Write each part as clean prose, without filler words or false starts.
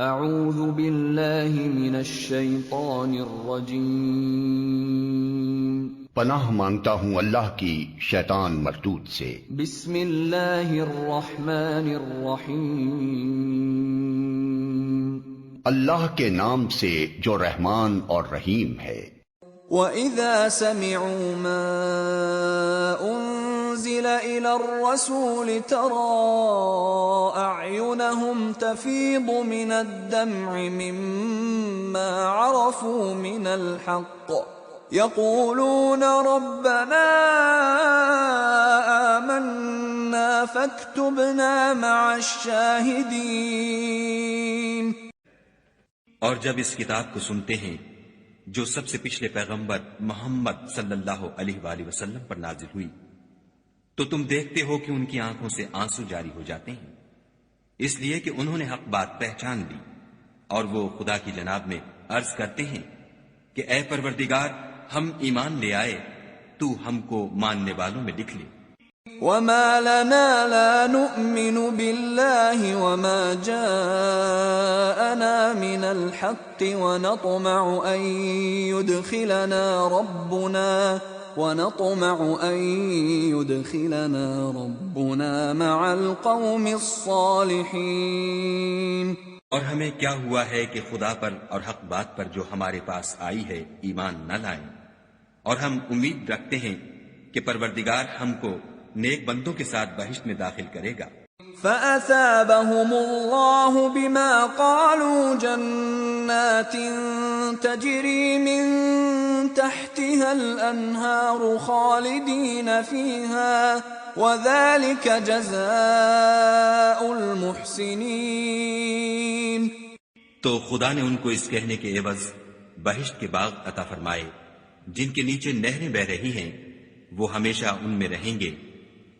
اعوذ باللہ من الشیطان الرجیم، پناہ مانگتا ہوں اللہ کی شیطان مردود سے۔ بسم اللہ الرحمن الرحیم، اللہ کے نام سے جو رحمان اور رحیم ہے۔ وَإِذَا سَمِعُوا مَا أُنزِلَ إِلَى الرَّسُولِ تَرَىٰ أَعْيُنَهُمْ تَفِيضُ مِنَ الدَّمْعِ مِمَّا عَرَفُوا مِنَ الْحَقِّ يَقُولُونَ رَبَّنَا آمَنَّا فَاكْتُبْنَا مَعَ الشَّاهِدِينَ۔ اور جب اس کتاب کو سنتے ہیں جو سب سے پچھلے پیغمبر محمد صلی اللہ علیہ وآلہ وسلم پر نازل ہوئی، تو تم دیکھتے ہو کہ ان کی آنکھوں سے آنسو جاری ہو جاتے ہیں، اس لیے کہ انہوں نے حق بات پہچان لی، اور وہ خدا کی جناب میں عرض کرتے ہیں کہ اے پروردگار، ہم ایمان لے آئے، تو ہم کو ماننے والوں میں لکھ لے۔ وَمَا لَنَا لَا نُؤْمِنُ بِاللَّهِ وَمَا جَاءَنَا مِنَ الْحَقِّ وَنَطْمَعُ أَن يُدْخِلَنَا رَبُّنَا مَعَ الْقَوْمِ الصَّالِحِينَ۔ اور ہمیں کیا ہوا ہے کہ خدا پر اور حق بات پر جو ہمارے پاس آئی ہے ایمان نہ لائیں، اور ہم امید رکھتے ہیں کہ پروردگار ہم کو نیک بندوں کے ساتھ بہشت میں داخل کرے گا۔ فَأَثَابَهُمُ اللَّهُ بِمَا قَالُوا جَنَّاتٍ تَجْرِي مِن تَحْتِهَا الْأَنْهَارُ خَالِدِينَ فِيهَا وَذَلِكَ جَزَاءُ الْمُحْسِنِينَ۔ تو خدا نے ان کو اس کہنے کے عوض بہشت کے باغ عطا فرمائے جن کے نیچے نہریں بہ رہی ہیں، وہ ہمیشہ ان میں رہیں گے،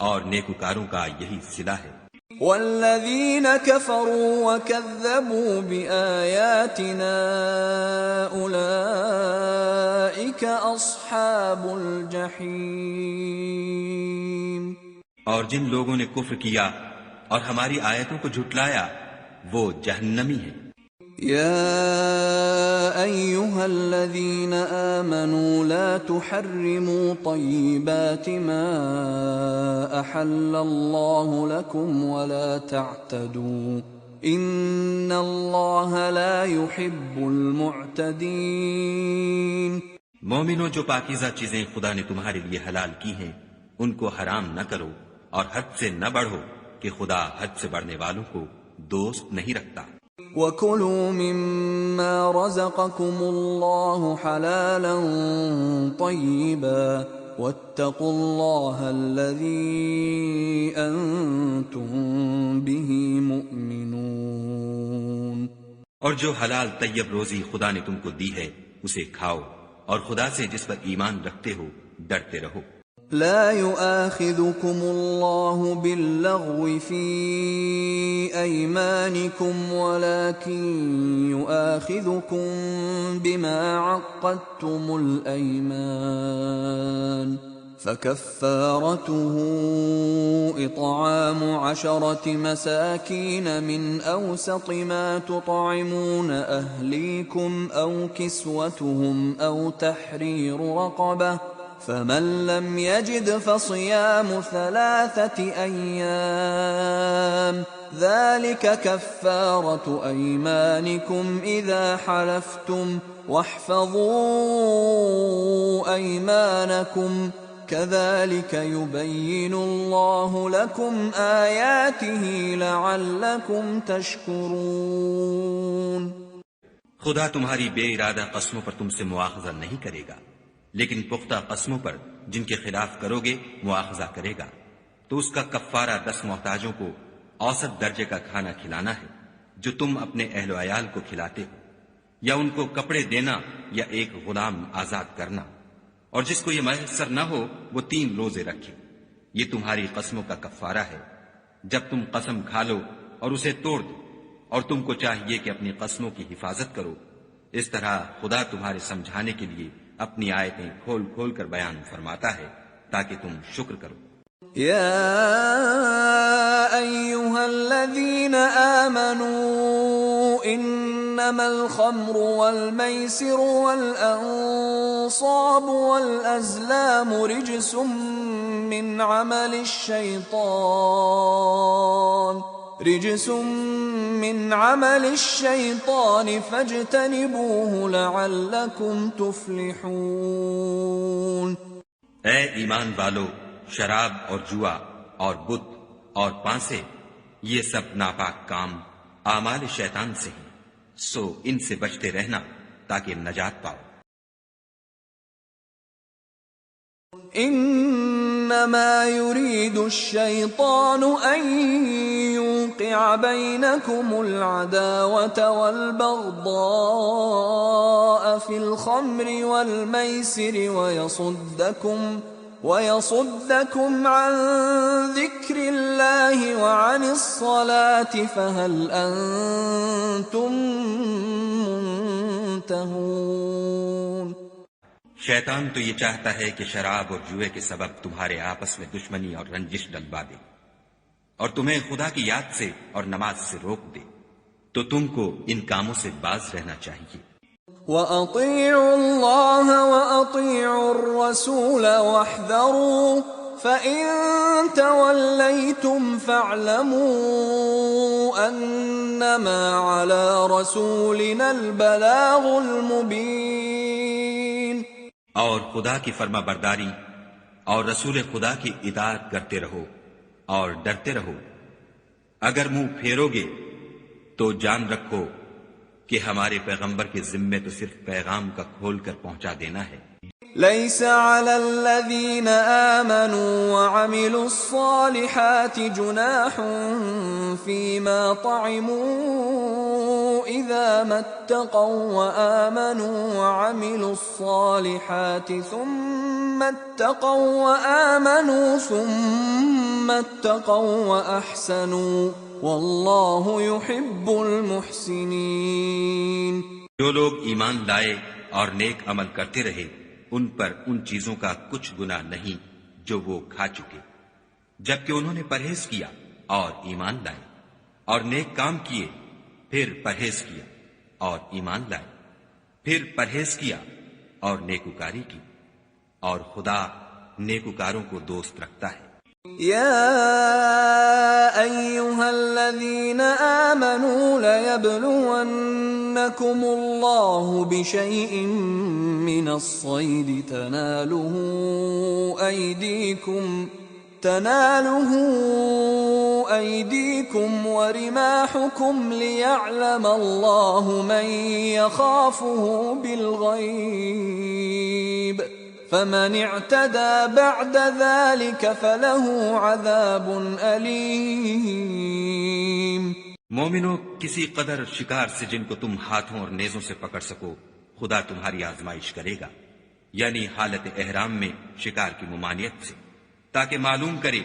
اور نیکوکاروں کا یہی صلہ ہے۔ وَالَّذِينَ كَفَرُوا وَكَذَّبُوا بِآيَاتِنَا أُولَئِكَ أَصْحَابُ الْجَحِيمِ۔ اور جن لوگوں نے کفر کیا اور ہماری آیتوں کو جھٹلایا، وہ جہنمی ہیں۔ يا أيها الذين آمنوا لا تحرموا طيبات ما أحل الله لكم ولا تعتدوا إن الله لا يحب المعتدين۔ مومنوں، جو پاکیزہ چیزیں خدا نے تمہارے لیے حلال کی ہیں ان کو حرام نہ کرو، اور حد سے نہ بڑھو کہ خدا حد سے بڑھنے والوں کو دوست نہیں رکھتا۔ وَكُلُوا مِمَّا رَزَقَكُمُ اللَّهُ حَلَالًا طَيِّبًا وَاتَّقُوا اللَّهَ الَّذِي أَنتُم بِهِ مُؤْمِنُونَ۔ اور جو حلال طیب روزی خدا نے تم کو دی ہے اسے کھاؤ، اور خدا سے جس پر ایمان رکھتے ہو ڈرتے رہو۔ لا يؤاخذكم الله باللغو في أيمانكم ولكن يؤاخذكم بما عقدتم الأيمان، فكفارته إطعام 10 مساكين من أوسط ما تطعمون أهليكم أو كسوتهم أو تحرير رقبة، فمن لم يجد فصيام 3 أيام ذلك كفارة أيمانكم إذا حلفتم واحفظوا أيمانكم كذلك يبين الله لكم آياته لعلكم تشكرون۔ خدا تمہاری بے ارادہ قسموں پر تم سے مواخذہ نہیں کرے گا، لیکن پختہ قسموں پر جن کے خلاف کرو گے مواخذہ کرے گا، تو اس کا کفارہ 10 محتاجوں کو اوسط درجے کا کھانا کھلانا ہے جو تم اپنے اہل و عیال کو کھلاتے ہو، یا ان کو کپڑے دینا یا ایک غلام آزاد کرنا، اور جس کو یہ میسر نہ ہو وہ 3 روزے رکھے۔ یہ تمہاری قسموں کا کفارہ ہے جب تم قسم کھا لو اور اسے توڑ دو، اور تم کو چاہیے کہ اپنی قسموں کی حفاظت کرو۔ اس طرح خدا تمہارے سمجھانے کے لیے اپنی آیتیں کھول کھول کر بیان فرماتا ہے تاکہ تم شکر کرو۔ يا أيها الذين آمنوا إنما الخمر والميسر والأنصاب والأزلام رجس من عمل الشيطان فاجتنبوه لعلكم تفلحون۔ اے ایمان والو، شراب اور جوا اور بت اور پانسے، یہ سب ناپاک کام اعمال شیطان سے ہیں، سو ان سے بچتے رہنا تاکہ نجات پاؤ۔ انما يريد الشيطان ان يوقع بينكم العداوة والبغضاء في الخمر والميسر ويصدكم عن ذكر الله وعن الصلاة فهل أنتم منتهون۔ شیطان تو یہ چاہتا ہے کہ شراب اور جوئے کے سبب تمہارے آپس میں دشمنی اور رنجش ڈلوا دے، اور تمہیں خدا کی یاد سے اور نماز سے روک دے، تو تم کو ان کاموں سے باز رہنا چاہیے۔ وَأَطِيعُوا اللَّهَ وَأَطِيعُوا الرَّسُولَ وَاحْذَرُوا فَإِن تَوَلَّيْتُمْ فَاعْلَمُوا أَنَّمَا عَلَى رَسُولِنَا الْبَلَاغُ الْمُبِينُ۔ اور خدا کی فرما برداری اور رسول خدا کی اطاعت کرتے رہو اور ڈرتے رہو۔ اگر منہ پھیرو گے تو جان رکھو کہ ہمارے پیغمبر کے ذمے تو صرف پیغام کا کھول کر پہنچا دینا ہے۔ ليس على الذين آمنوا وعملوا الصالحات جناح فيما طعموا إذا ما اتقوا وآمنوا وعملوا الصالحات ثم اتقوا وأحسنوا والله يحب المحسنين۔ جو لوگ ایمان لائے اور نیک عمل کرتے رہے، ان پر ان چیزوں کا کچھ گناہ نہیں جو وہ کھا چکے، جبکہ انہوں نے پرہیز کیا اور ایمان لائے، اور نیک کام کیے، پھر پرہیز کیا اور ایمان لائے، پھر پرہیز کیا اور نیکوکاری کی، اور خدا نیکوکاروں کو دوست رکھتا ہے۔ يا أيها الذين آمنوا ليبلونكم الله بشيء من الصيد تناله أيديكم ورماحكم ليعلم الله من يخافه بالغيب فمن اعتدى بعد ذلك فله عذاب أليم۔ مومنو، کسی قدر شکار سے جن کو تم ہاتھوں اور نیزوں سے پکڑ سکو خدا تمہاری آزمائش کرے گا، یعنی حالت احرام میں شکار کی ممانعت سے، تاکہ معلوم کرے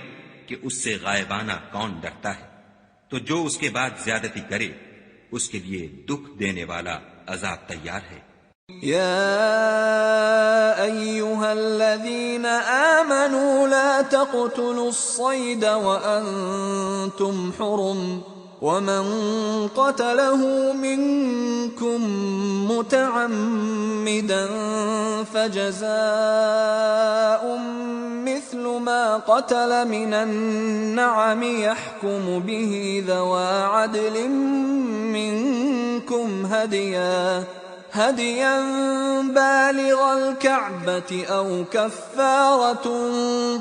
کہ اس سے غائبانہ کون ڈرتا ہے، تو جو اس کے بعد زیادتی کرے اس کے لیے دکھ دینے والا عذاب تیار ہے۔ يا أيها الذين آمنوا لا تقتلوا الصيد وأنتم حرم ومن قتله منكم متعمدا فجزاء مثل ما قتل من النعم يحكم به ذوى عدل منكم هديا بالغ الكعبة أو كفارة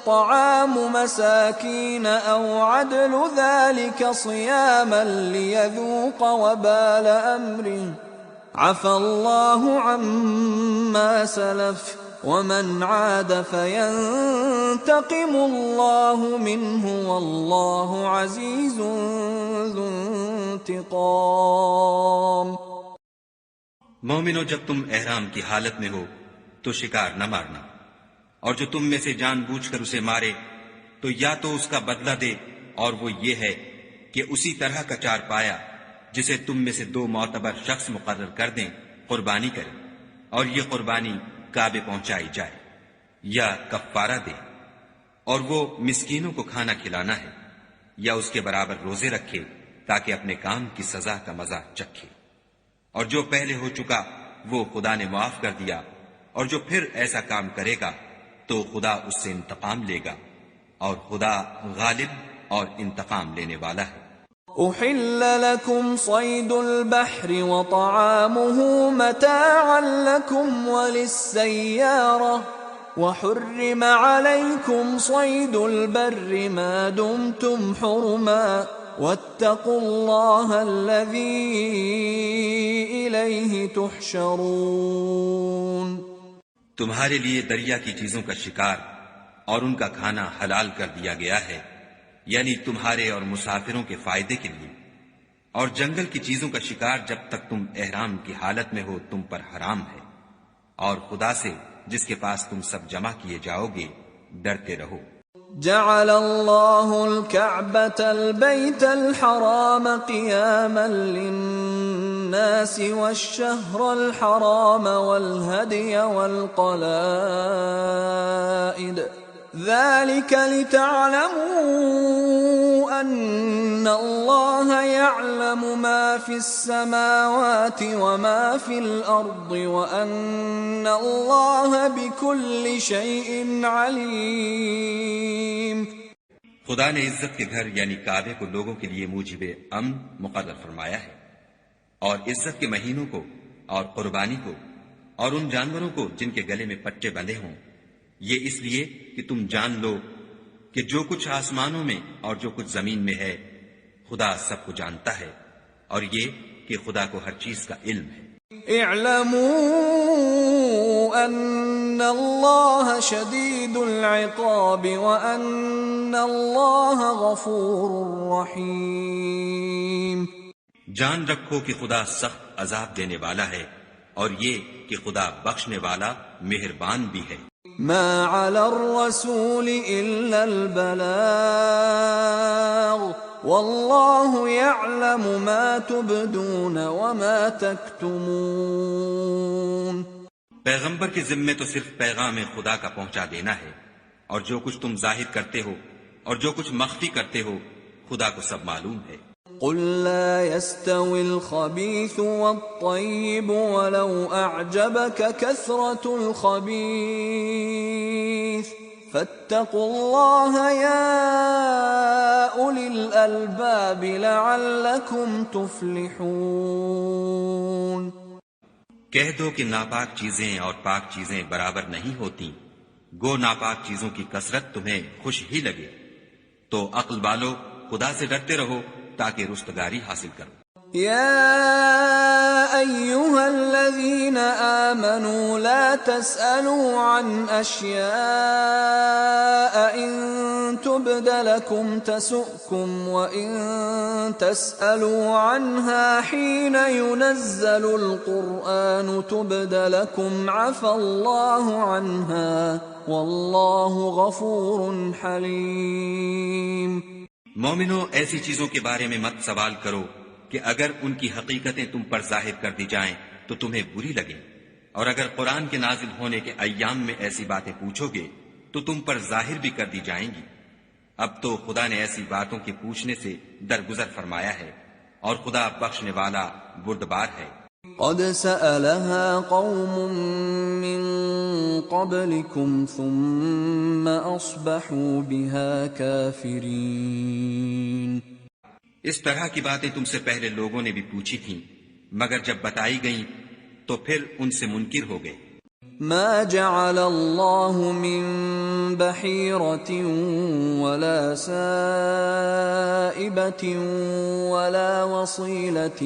طعام مساكين أو عدل ذلك صياما ليذوق وبال أمره عفى الله عما سلف ومن عاد فينتقم الله منه والله عزيز ذو انتقام۔ مومنو، جب تم احرام کی حالت میں ہو تو شکار نہ مارنا، اور جو تم میں سے جان بوجھ کر اسے مارے تو یا تو اس کا بدلہ دے، اور وہ یہ ہے کہ اسی طرح کا چار پایا جسے تم میں سے 2 معتبر شخص مقرر کر دیں قربانی کرے، اور یہ قربانی کعبے پہنچائی جائے، یا کفارہ دے، اور وہ مسکینوں کو کھانا کھلانا ہے، یا اس کے برابر روزے رکھے تاکہ اپنے کام کی سزا کا مزہ چکھے۔ اور جو پہلے ہو چکا وہ خدا نے معاف کر دیا، اور جو پھر ایسا کام کرے گا تو خدا اس سے انتقام لے گا، اور خدا غالب اور انتقام لینے والا ہے۔ أحل لكم صيد البحر وطعامه متاعا لكم وللسيارة وحرم عليكم صيد البر ما دمتم حرما واتقوا الله الذي إليه تحشرون۔ تمہارے لیے دریا کی چیزوں کا شکار اور ان کا کھانا حلال کر دیا گیا ہے، یعنی تمہارے اور مسافروں کے فائدے کے لیے، اور جنگل کی چیزوں کا شکار جب تک تم احرام کی حالت میں ہو تم پر حرام ہے، اور خدا سے جس کے پاس تم سب جمع کیے جاؤ گے ڈرتے رہو۔ جعل الله الكعبة البيت الحرام قياما للناس والشهر الحرام والهدي والقلائد ذلك لتعلموا أن الله يعلم ما في السماوات وما في الأرض وأن الله بكل شيء عليم۔ خدا نے عزت کے گھر یعنی کعبے کو لوگوں کے لیے موجب امن مقرر فرمایا ہے، اور عزت کے مہینوں کو اور قربانی کو اور ان جانوروں کو جن کے گلے میں پٹے بندھے ہوں، یہ اس لیے کہ تم جان لو کہ جو کچھ آسمانوں میں اور جو کچھ زمین میں ہے خدا سب کو جانتا ہے، اور یہ کہ خدا کو ہر چیز کا علم ہے۔ اعلموا ان اللہ شدید العقاب وان اللہ غفور رحیم۔ جان رکھو کہ خدا سخت عذاب دینے والا ہے، اور یہ کہ خدا بخشنے والا مہربان بھی ہے۔ ما على الرسول الا البلاغ والله يعلم ما تبدون وما تكتمون۔ پیغمبر کے ذمے تو صرف پیغام خدا کا پہنچا دینا ہے، اور جو کچھ تم ظاہر کرتے ہو اور جو کچھ مخفی کرتے ہو خدا کو سب معلوم ہے۔ قل لا يستوي الخبيث والطيب ولو أعجبك كثرة الخبيث فاتقوا الله يا أولي الألباب لعلكم تفلحون۔ کہہ دو کہ ناپاک چیزیں اور پاک چیزیں برابر نہیں ہوتی، گو ناپاک چیزوں کی کثرت تمہیں خوش ہی لگے، تو عقل والو خدا سے ڈرتے رہو تاکہ رستگاری حاصل کرو۔ يا أيها الذين آمنوا لا تسألوا عن أشياء إن تبد لكم تسؤكم وإن تسألوا عنها حين ينزل القرآن تبد لكم عفى الله عنها والله غفور حليم۔ مومنو، ایسی چیزوں کے بارے میں مت سوال کرو کہ اگر ان کی حقیقتیں تم پر ظاہر کر دی جائیں تو تمہیں بری لگیں، اور اگر قرآن کے نازل ہونے کے ایام میں ایسی باتیں پوچھو گے تو تم پر ظاہر بھی کر دی جائیں گی۔ اب تو خدا نے ایسی باتوں کے پوچھنے سے درگزر فرمایا ہے، اور خدا بخشنے والا بردبار ہے۔ قد سألها قوم من قبلكم ثم أصبحوا بها كافرين۔ اس طرح کی باتیں تم سے پہلے لوگوں نے بھی پوچھی تھیں، مگر جب بتائی گئیں تو پھر ان سے منکر ہو گئے۔ ما جعل الله من بحيرة ولا سائبة ولا وصيلة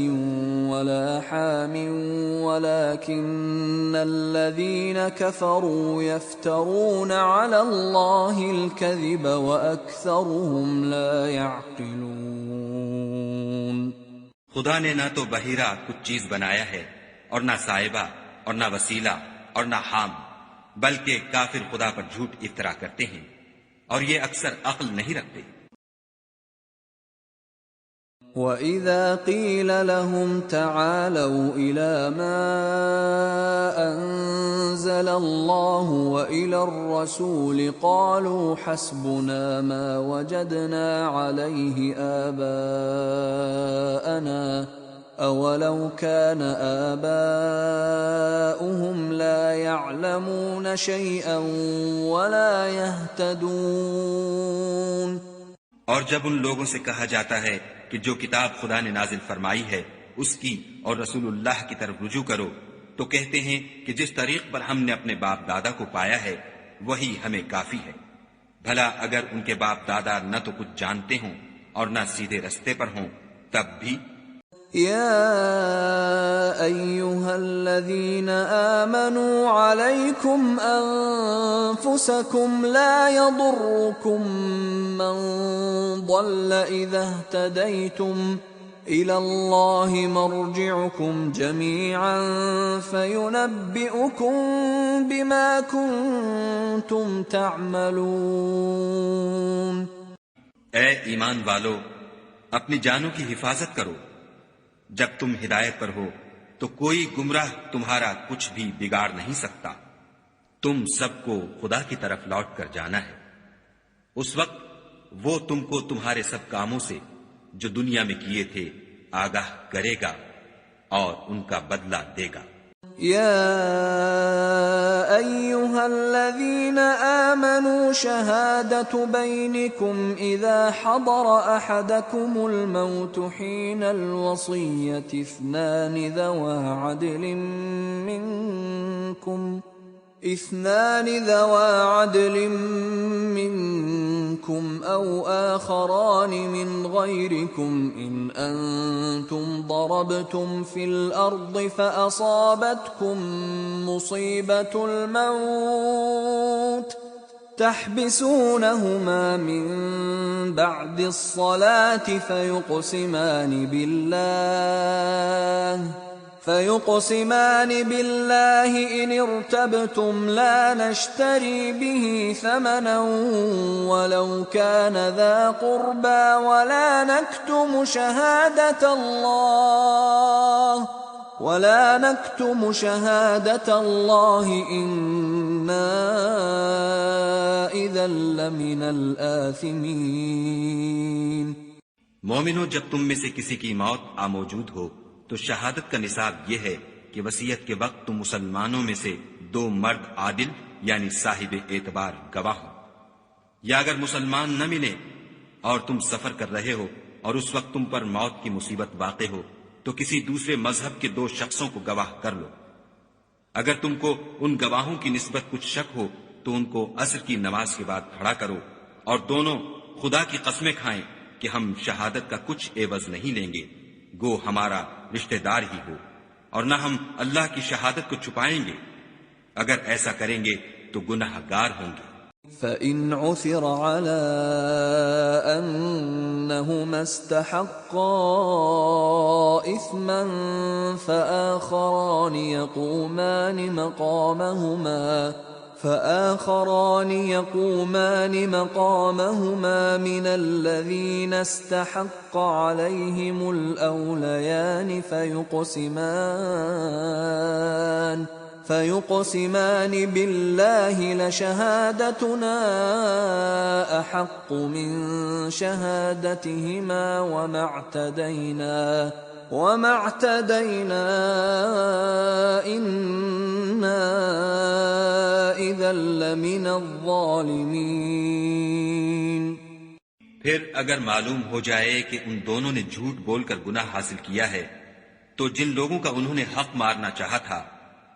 ولا حام ولكن الذين كفروا يفترون على الله الكذب وأكثرهم لا يعقلون۔ خدا نے نہ تو بحیرہ کچھ چیز بنایا ہے، اور نہ صائبہ اور نہ وسیلہ اور نہ حام، بلکہ کافر خدا پر جھوٹ افترا کرتے ہیں، اور یہ اکثر عقل نہیں رکھتے۔ وَإِذَا قِيلَ لَهُمْ تَعَالَوْا إِلَى مَا أَنزَلَ اللَّهُ وَإِلَى الرَّسُولِ قَالُوا حَسْبُنَا مَا وَجَدْنَا عَلَيْهِ آبَاءَنَا أولو كان آباؤهم لا يعلمون شيئا ولا يهتدون۔ اور جب ان لوگوں سے کہا جاتا ہے کہ جو کتاب خدا نے نازل فرمائی ہے اس کی اور رسول اللہ کی طرف رجوع کرو، تو کہتے ہیں کہ جس طریق پر ہم نے اپنے باپ دادا کو پایا ہے وہی ہمیں کافی ہے۔ بھلا اگر ان کے باپ دادا نہ تو کچھ جانتے ہوں اور نہ سیدھے رستے پر ہوں تب بھی۔ يا أيها الذين آمنوا عليكم أنفسكم لا يضركم من ضل إذا اهتديتم إلى الله مرجعكم جميعا فينبئكم بما كنتم تعملون۔ اے ایمان والو، اپنی جانوں کی حفاظت کرو، جب تم ہدایت پر ہو تو کوئی گمراہ تمہارا کچھ بھی بگاڑ نہیں سکتا۔ تم سب کو خدا کی طرف لوٹ کر جانا ہے، اس وقت وہ تم کو تمہارے سب کاموں سے جو دنیا میں کیے تھے آگاہ کرے گا اور ان کا بدلہ دے گا۔ يا أيها الذين آمنوا شهادة بينكم إذا حضر أحدكم الموت حين الوصية اثنان ذوى عدل منكم أو آخران من غيركم إن أنتم ضربتم في الأرض فأصابتكم مصيبة الموت تحبسونهما من بعد الصلاة فيقسمان بالله إن ارتبتم لا نشتري به ثمنا ولو كان ذا قربى ولا نكتم شهادة الله إنا إذا لمن الآثمين۔ مومنو، جب تم میں سے کسی کی موت موجود ہو تو شہادت کا نصاب یہ ہے کہ وصیت کے وقت تم مسلمانوں میں سے دو مرد عادل یعنی صاحب اعتبار گواہ ہو، یا اگر مسلمان نہ ملے اور تم سفر کر رہے ہو اور اس وقت تم پر موت کی مصیبت واقع ہو تو کسی دوسرے مذہب کے دو شخصوں کو گواہ کر لو۔ اگر تم کو ان گواہوں کی نسبت کچھ شک ہو تو ان کو عصر کی نماز کے بعد کھڑا کرو اور دونوں خدا کی قسمیں کھائیں کہ ہم شہادت کا کچھ عوض نہیں لیں گے، گو ہمارا رشتہ دار ہی ہو، اور نہ ہم اللہ کی شہادت کو چھپائیں گے، اگر ایسا کریں گے تو گناہ گار ہوں گے۔ فَإِنْ عُثِرَ عَلَىٰ أَنَّهُمَا اسْتَحَقَّا إِثْمًا فَآخَرَانِ يَقُومَانِ مَقَامَهُمَا مِنَ الَّذِينَ اسْتَحَقَّ عَلَيْهِمُ الْأَوْلَيَانِ فيقسمان بالله لشهادتنا أحق من شهادتهما وما اعتدينا إنا إذا لمن الظالمين۔ پھر اگر معلوم ہو جائے کہ ان دونوں نے جھوٹ بول کر گناہ حاصل کیا ہے تو جن لوگوں کا انہوں نے حق مارنا چاہا تھا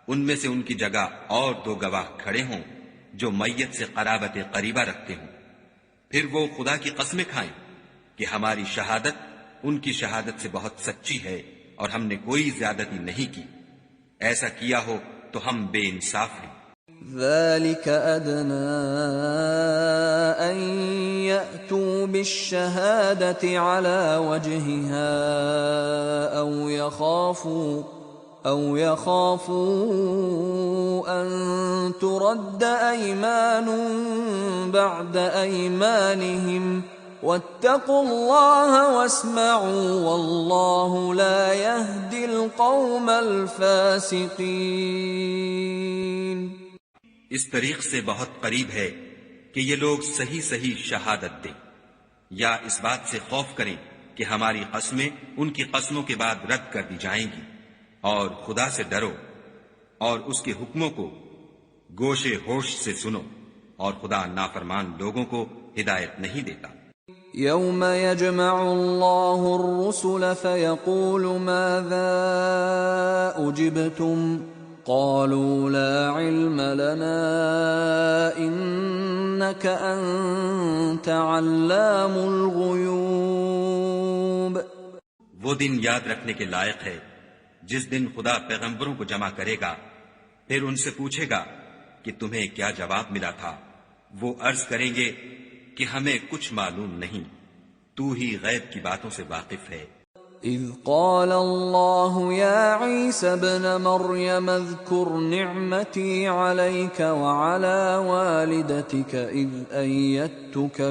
ان میں سے ان کی جگہ اور دو گواہ کھڑے ہوں جو میت سے قرابت قریبہ رکھتے ہوں، پھر وہ خدا کی قسمیں کھائیں کہ ہماری شہادت ان کی شہادت سے بہت سچی ہے اور ہم نے کوئی زیادتی نہیں کی، ایسا کیا ہو تو ہم بے انصاف ہیں۔ ذلك أدنى أن يأتوا بالشهادة على وجهها أو يخافوا أن ترد أيمان بعد أيمانهم واتقوا الله واسمعوا والله لا يهدي القوم الفاسقين۔ اس طریق سے بہت قریب ہے کہ یہ لوگ صحیح شہادت دیں، یا اس بات سے خوف کریں کہ ہماری قسمیں ان کی قسموں کے بعد رد کر دی جائیں گی، اور خدا سے ڈرو اور اس کے حکموں کو گوشے ہوش سے سنو، اور خدا نافرمان لوگوں کو ہدایت نہیں دیتا۔ يوم يجمع الله الرسل فيقول ماذا أجبتم قالوا لا علم لنا إنك أنت علام الغيوب۔ وہ دن یاد رکھنے کے لائق ہے جس دن خدا پیغمبروں کو جمع کرے گا، پھر ان سے پوچھے گا کہ تمہیں کیا جواب ملا تھا۔ وہ عرض کریں گے کہ ہمیں کچھ معلوم نہیں، تو ہی غیب کی باتوں سے واقف ہے۔ اذ قال الله يا عيسى ابن مريم اذكر نعمتي عليك وعلى والدتك إذ أيدتك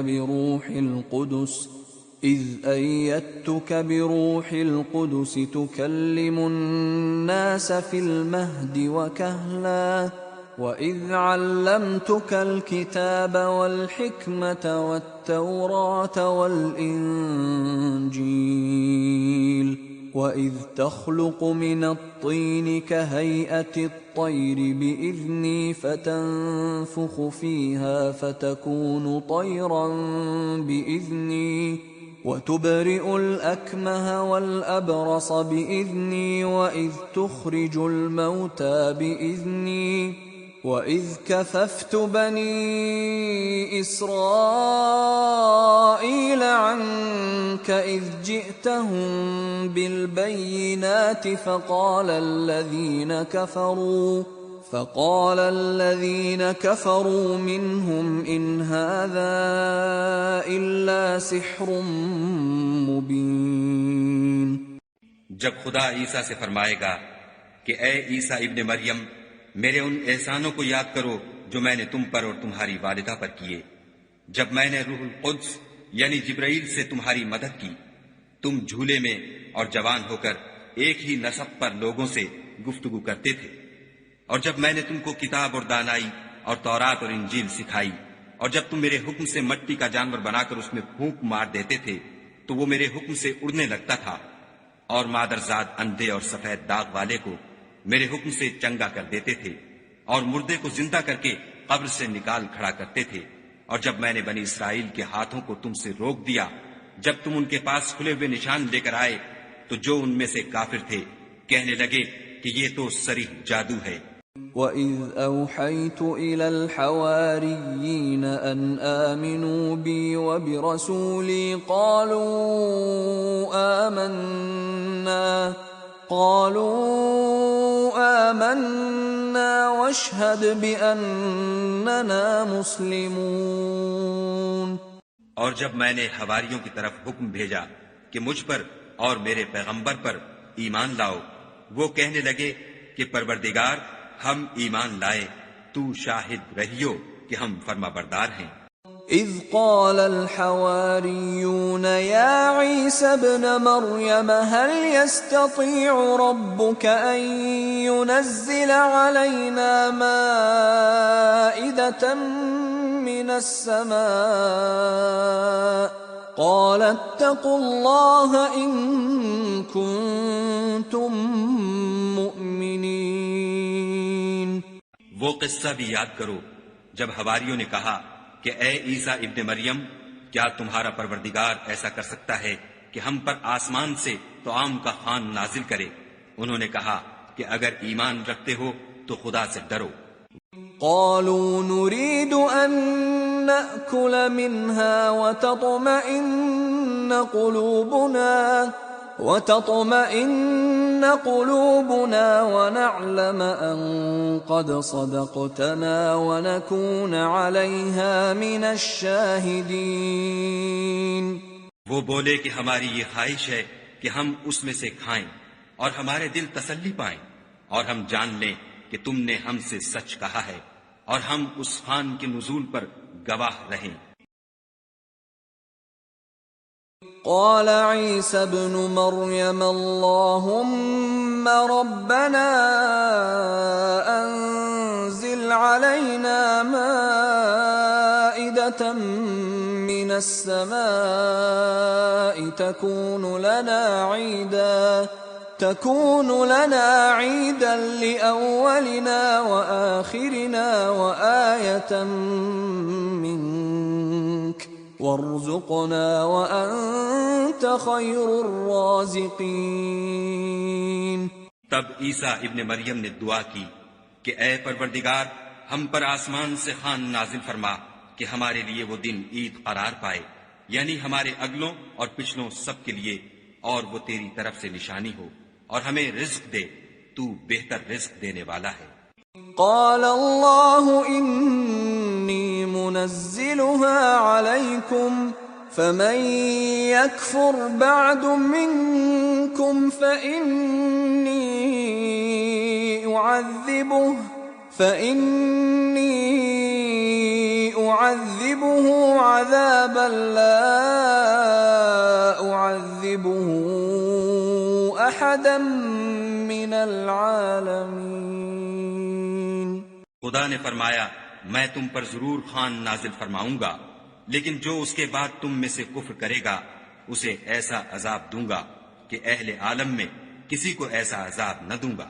بروح القدس تكلم الناس في المهد وكهلا وإذ علمتك الكتاب والحكمة والتوراة والإنجيل وإذ تخلق من الطين كهيئة الطير بإذني فتنفخ فيها فتكون طيرا بإذني وتبرئ الأكمه والأبرص بإذني وإذ تخرج الموتى بإذني وَإِذْ كَفَفْتُ بَنِي إِسْرَائِيلَ عَنْكَ إِذْ جِئْتَهُمْ بِالْبَيِّنَاتِ فَقَالَ الَّذِينَ كَفَرُوا مِنْهُمْ إِنْ هَذَا إِلَّا سِحْرٌ مُبِينٌ۔ جب خدا عیسیٰ سے فرمائے گا کہ اے عیسیٰ ابن مریم، میرے ان احسانوں کو یاد کرو جو میں نے تم پر اور تمہاری والدہ پر کیے، جب میں نے روح القدس یعنی جبرائیل سے تمہاری مدد کی، تم جھولے میں اور جوان ہو کر ایک ہی نسب پر لوگوں سے گفتگو کرتے تھے، اور جب میں نے تم کو کتاب اور دانائی اور تورات اور انجیل سکھائی، اور جب تم میرے حکم سے مٹی کا جانور بنا کر اس میں پھونک مار دیتے تھے تو وہ میرے حکم سے اڑنے لگتا تھا، اور مادرزاد اندھے اور سفید داغ والے کو میرے حکم سے چنگا کر دیتے تھے، اور مردے کو زندہ کر کے قبر سے نکال کھڑا کرتے تھے، اور جب میں نے بنی اسرائیل کے ہاتھوں کو تم سے روک دیا جب تم ان کے پاس کھلے ہوئے نشان لے کر آئے، تو جو ان میں سے کافر تھے کہنے لگے کہ یہ تو صریح جادو ہے۔ وَإِذْ أَوْحَيْتُ إِلَى الْحَوَارِيِّينَ أَنْ آمِنُوا بِي وَبِرَسُولِي قالوا آمنا واشهد بأننا مسلمون۔ اور جب میں نے حواریوں کی طرف حکم بھیجا کہ مجھ پر اور میرے پیغمبر پر ایمان لاؤ، وہ کہنے لگے کہ پروردگار ہم ایمان لائے، تو شاہد رہیو کہ ہم فرما بردار ہیں۔ اذ قال الحواريون يا عيسى ابن مريم هل يستطيع ربك أن ينزل علينا مائدة من السماء قال اتقوا الله إن كنتم مؤمنين۔ وہ قصہ بھی یاد کرو جب حواریوں نے کہا کہ اے عیسیٰ ابن مریم، کیا تمہارا پروردگار ایسا کر سکتا ہے کہ ہم پر آسمان سے طعام کا خوان نازل کرے؟ انہوں نے کہا کہ اگر ایمان رکھتے ہو تو خدا سے ڈرو۔ قالوا نريد أن نأكل منها وتطمئن قلوبنا ونعلم أن قد صدقتنا ونكون عليها من الشاهدين۔ وہ بولے کہ ہماری یہ خواہش ہے کہ ہم اس میں سے کھائیں اور ہمارے دل تسلی پائیں، اور ہم جان لیں کہ تم نے ہم سے سچ کہا ہے، اور ہم اس خوان کے نزول پر گواہ رہیں۔ قال عيسى ابن مريم اللهم ربنا أنزل علينا مائدة من السماء تكون لنا عيدا لأولنا وآخرنا وآية منك وارزقنا وأنت خير الرازقين۔ تب عیسیٰ ابن مریم نے دعا کی کہ اے پروردگار، ہم پر آسمان سے خوان نازل فرما کہ ہمارے لیے وہ دن عید قرار پائے، یعنی ہمارے اگلوں اور پچھلوں سب کے لیے، اور وہ تیری طرف سے نشانی ہو، اور ہمیں رزق دے، تو بہتر رزق دینے والا ہے۔ قال الله إني منزلها عليكم فمن يكفر بعد منكم فإني أعذبه عذابا لا أعذبه أحدا من العالمين۔ خدا نے فرمایا میں تم پر ضرور خوان نازل فرماؤں گا، لیکن جو اس کے بعد تم میں سے کفر کرے گا اسے ایسا عذاب دوں گا کہ اہل عالم میں کسی کو ایسا عذاب نہ دوں گا۔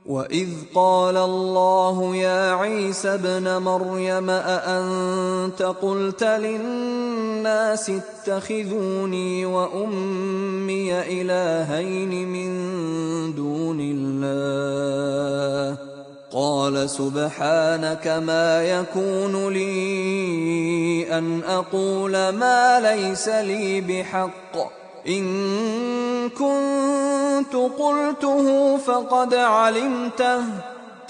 وَإِذْ قَالَ اللَّهُ يَا عِيسَى ابْنَ مَرْيَمَ أَأَنْتَ قُلْتَ لِلنَّاسِ اتَّخِذُونِي وَأُمِّيَ إِلَٰهَيْنِ مِن دُونِ اللَّهِ قَالَ سُبْحَانَكَ مَا يَكُونُ لِي أَنْ أَقُولَ مَا لَيْسَ لِي بِحَقٍّ إن كنت قلته فقد علمته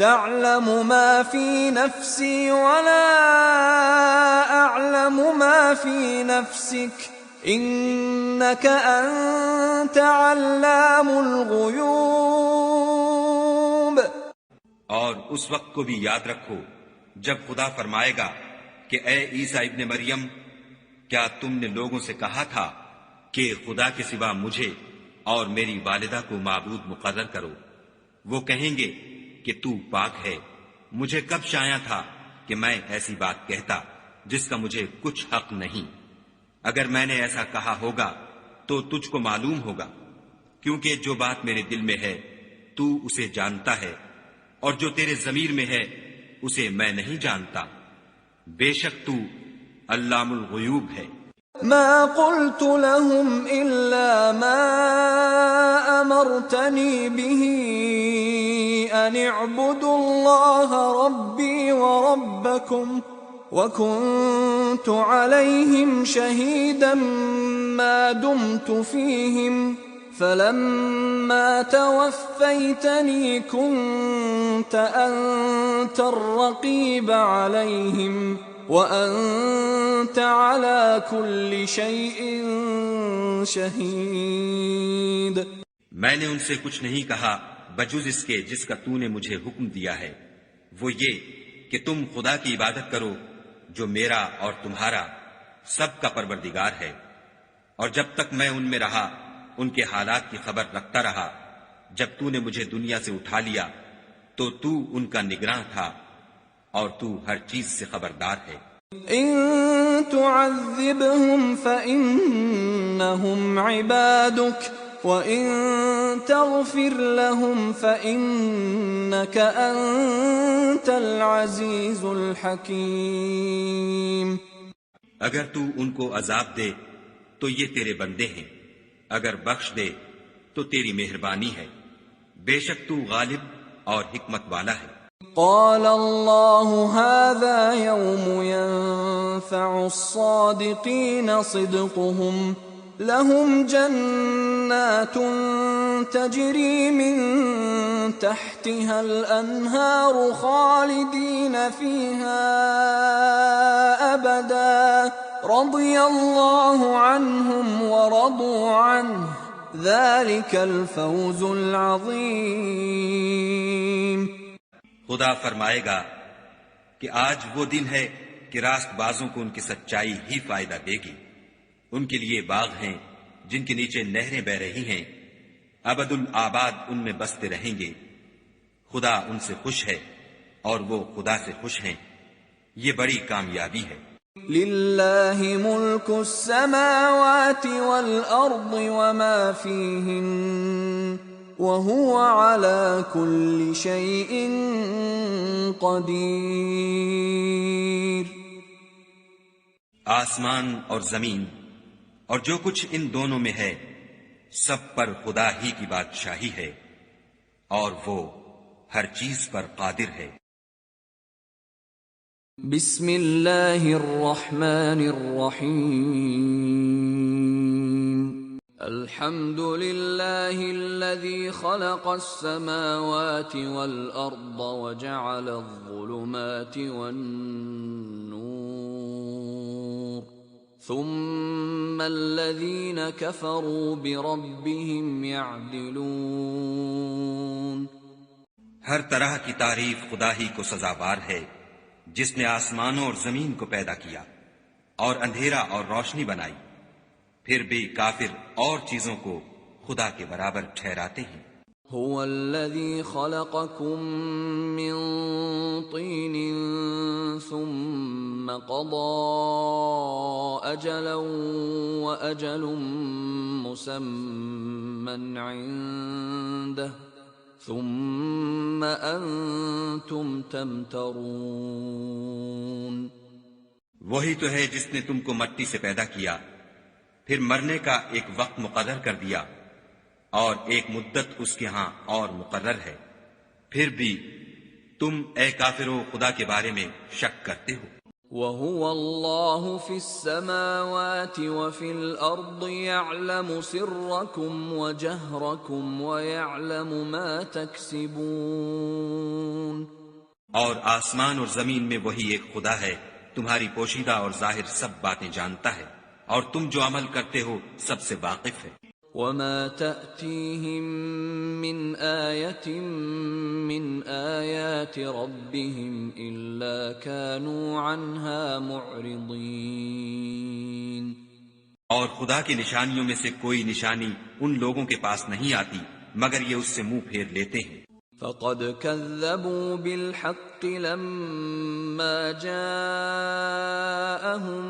تعلم ما في نفسي ولا أعلم ما في نفسك إنك أنت علام الغيوب۔ اور اس وقت کو بھی یاد رکھو جب خدا فرمائے گا کہ اے عیسیٰ ابن مریم، کیا تم نے لوگوں سے کہا تھا کہ خدا کے سوا مجھے اور میری والدہ کو معبود مقرر کرو؟ وہ کہیں گے کہ تو پاک ہے، مجھے کب شایع تھا کہ میں ایسی بات کہتا جس کا مجھے کچھ حق نہیں۔ اگر میں نے ایسا کہا ہوگا تو تجھ کو معلوم ہوگا، کیونکہ جو بات میرے دل میں ہے تو اسے جانتا ہے، اور جو تیرے ضمیر میں ہے اسے میں نہیں جانتا۔ بے شک تو علام الغیوب ہے۔ ما قلت لهم إلا ما أمرتني به أن اعبدوا الله ربي وربكم وكنت عليهم شهيدا ما دمت فيهم فلما توفيتني كنت أنت الرقيب عليهم وَأَنْتَ عَلَى كُلِّ شَيْءٍ شَهِيدٌ۔ میں نے ان سے کچھ نہیں کہا بجز اس کے جس کا تو نے مجھے حکم دیا ہے، وہ یہ کہ تم خدا کی عبادت کرو جو میرا اور تمہارا سب کا پروردگار ہے، اور جب تک میں ان میں رہا ان کے حالات کی خبر رکھتا رہا۔ جب تو نے مجھے دنیا سے اٹھا لیا تو تو ان کا نگراں تھا، اور تو ہر چیز سے خبردار ہے۔ ان تعذبهم فإنهم عبادك وإن تغفر لهم فإنك أنت العزيز الحكيم۔ اگر تو ان کو عذاب دے تو یہ تیرے بندے ہیں، اگر بخش دے تو تیری مہربانی ہے، بے شک تو غالب اور حکمت والا ہے۔ قال الله هذا يوم ينفع الصادقين صدقهم لهم جنات تجري من تحتها الأنهار خالدين فيها أبدا رضي الله عنهم ورضوا عنه ذلك الفوز العظيم۔ خدا فرمائے گا کہ آج وہ دن ہے کہ راست بازوں کو ان کی سچائی ہی فائدہ دے گی۔ ان کے لیے باغ ہیں جن کے نیچے نہریں بہ رہی ہیں، ابد الآباد ان میں بستے رہیں گے۔ خدا ان سے خوش ہے اور وہ خدا سے خوش ہیں، یہ بڑی کامیابی ہے۔ للہ ملک السماوات والارض وما فیہن وہو علی کل شیء قدیر. آسمان اور زمین اور جو کچھ ان دونوں میں ہے سب پر خدا ہی کی بادشاہی ہے اور وہ ہر چیز پر قادر ہے. بسم اللہ الرحمن الرحیم. الحمد للہ الذی خلق السماوات والارض وجعل الظلمات والنور ثم الذین کفروا بربهم یعدلون. ہر طرح کی تعریف خدا ہی کو سزاوار ہے جس نے آسمانوں اور زمین کو پیدا کیا اور اندھیرا اور روشنی بنائی، پھر بھی کافر اور چیزوں کو خدا کے برابر ٹھہراتے ہیں. هو الذي خلقكم من طين ثم قضى أجلا وأجل مسمى عنده ثم أنتم تمترون. وہی تو ہے جس نے تم کو مٹی سے پیدا کیا، پھر مرنے کا ایک وقت مقرر کر دیا اور ایک مدت اس کے ہاں اور مقرر ہے، پھر بھی تم اے کافرو خدا کے بارے میں شک کرتے ہو. وَهُوَ اللَّهُ فِي السَّمَاوَاتِ وَفِي الْأَرْضِ يَعْلَمُ سِرَّكُمْ وَجَهْرَكُمْ وَيَعْلَمُ مَا تَكْسِبُونَ. اور آسمان اور زمین میں وہی ایک خدا ہے، تمہاری پوشیدہ اور ظاہر سب باتیں جانتا ہے اور تم جو عمل کرتے ہو سب سے واقف ہے. وَمَا تَأْتِيهِم مِّنْ آيَةٍ مِّنْ آيَاتِ رَبِّهِمْ إِلَّا كَانُوا عَنْهَا مُعْرِضِينَ. اور خدا کی نشانیوں میں سے کوئی نشانی ان لوگوں کے پاس نہیں آتی مگر یہ اس سے منہ پھیر لیتے ہیں. فَقَدْ كَذَّبُوا بِالْحَقِّ لَمَّا جَاءَهُمْ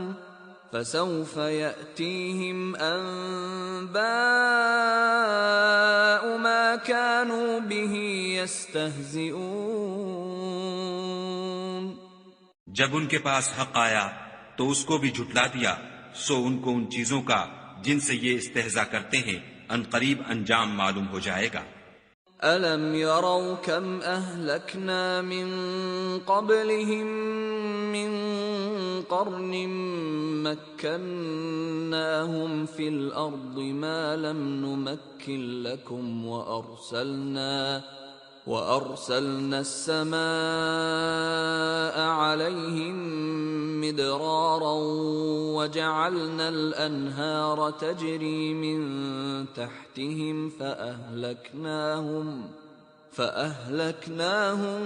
فَسَوْفَ يَأْتِيهِمْ أَنبَاءُ مَا كَانُوا بِهِ يَسْتَهْزِئُونَ. جب ان کے پاس حق آیا تو اس کو بھی جھٹلا دیا، سو ان کو ان چیزوں کا جن سے یہ استہزاء کرتے ہیں عنقریب انجام معلوم ہو جائے گا. أَلَمْ يَرَوْا كَمْ أَهْلَكْنَا مِنْ قَبْلِهِمْ مِنْ قَرْنٍ مَكَّنَّاهُمْ فِي الْأَرْضِ مَا لَمْ نُمَكِّنْ لَكُمْ وَأَرْسَلْنَا السَّمَاءَ عَلَيْهِمْ مِدْرَارًا وَجَعَلْنَا الْأَنْهَارَ تَجْرِي مِنْ تَحْتِهِمْ فَأَهْلَكْنَاهُمْ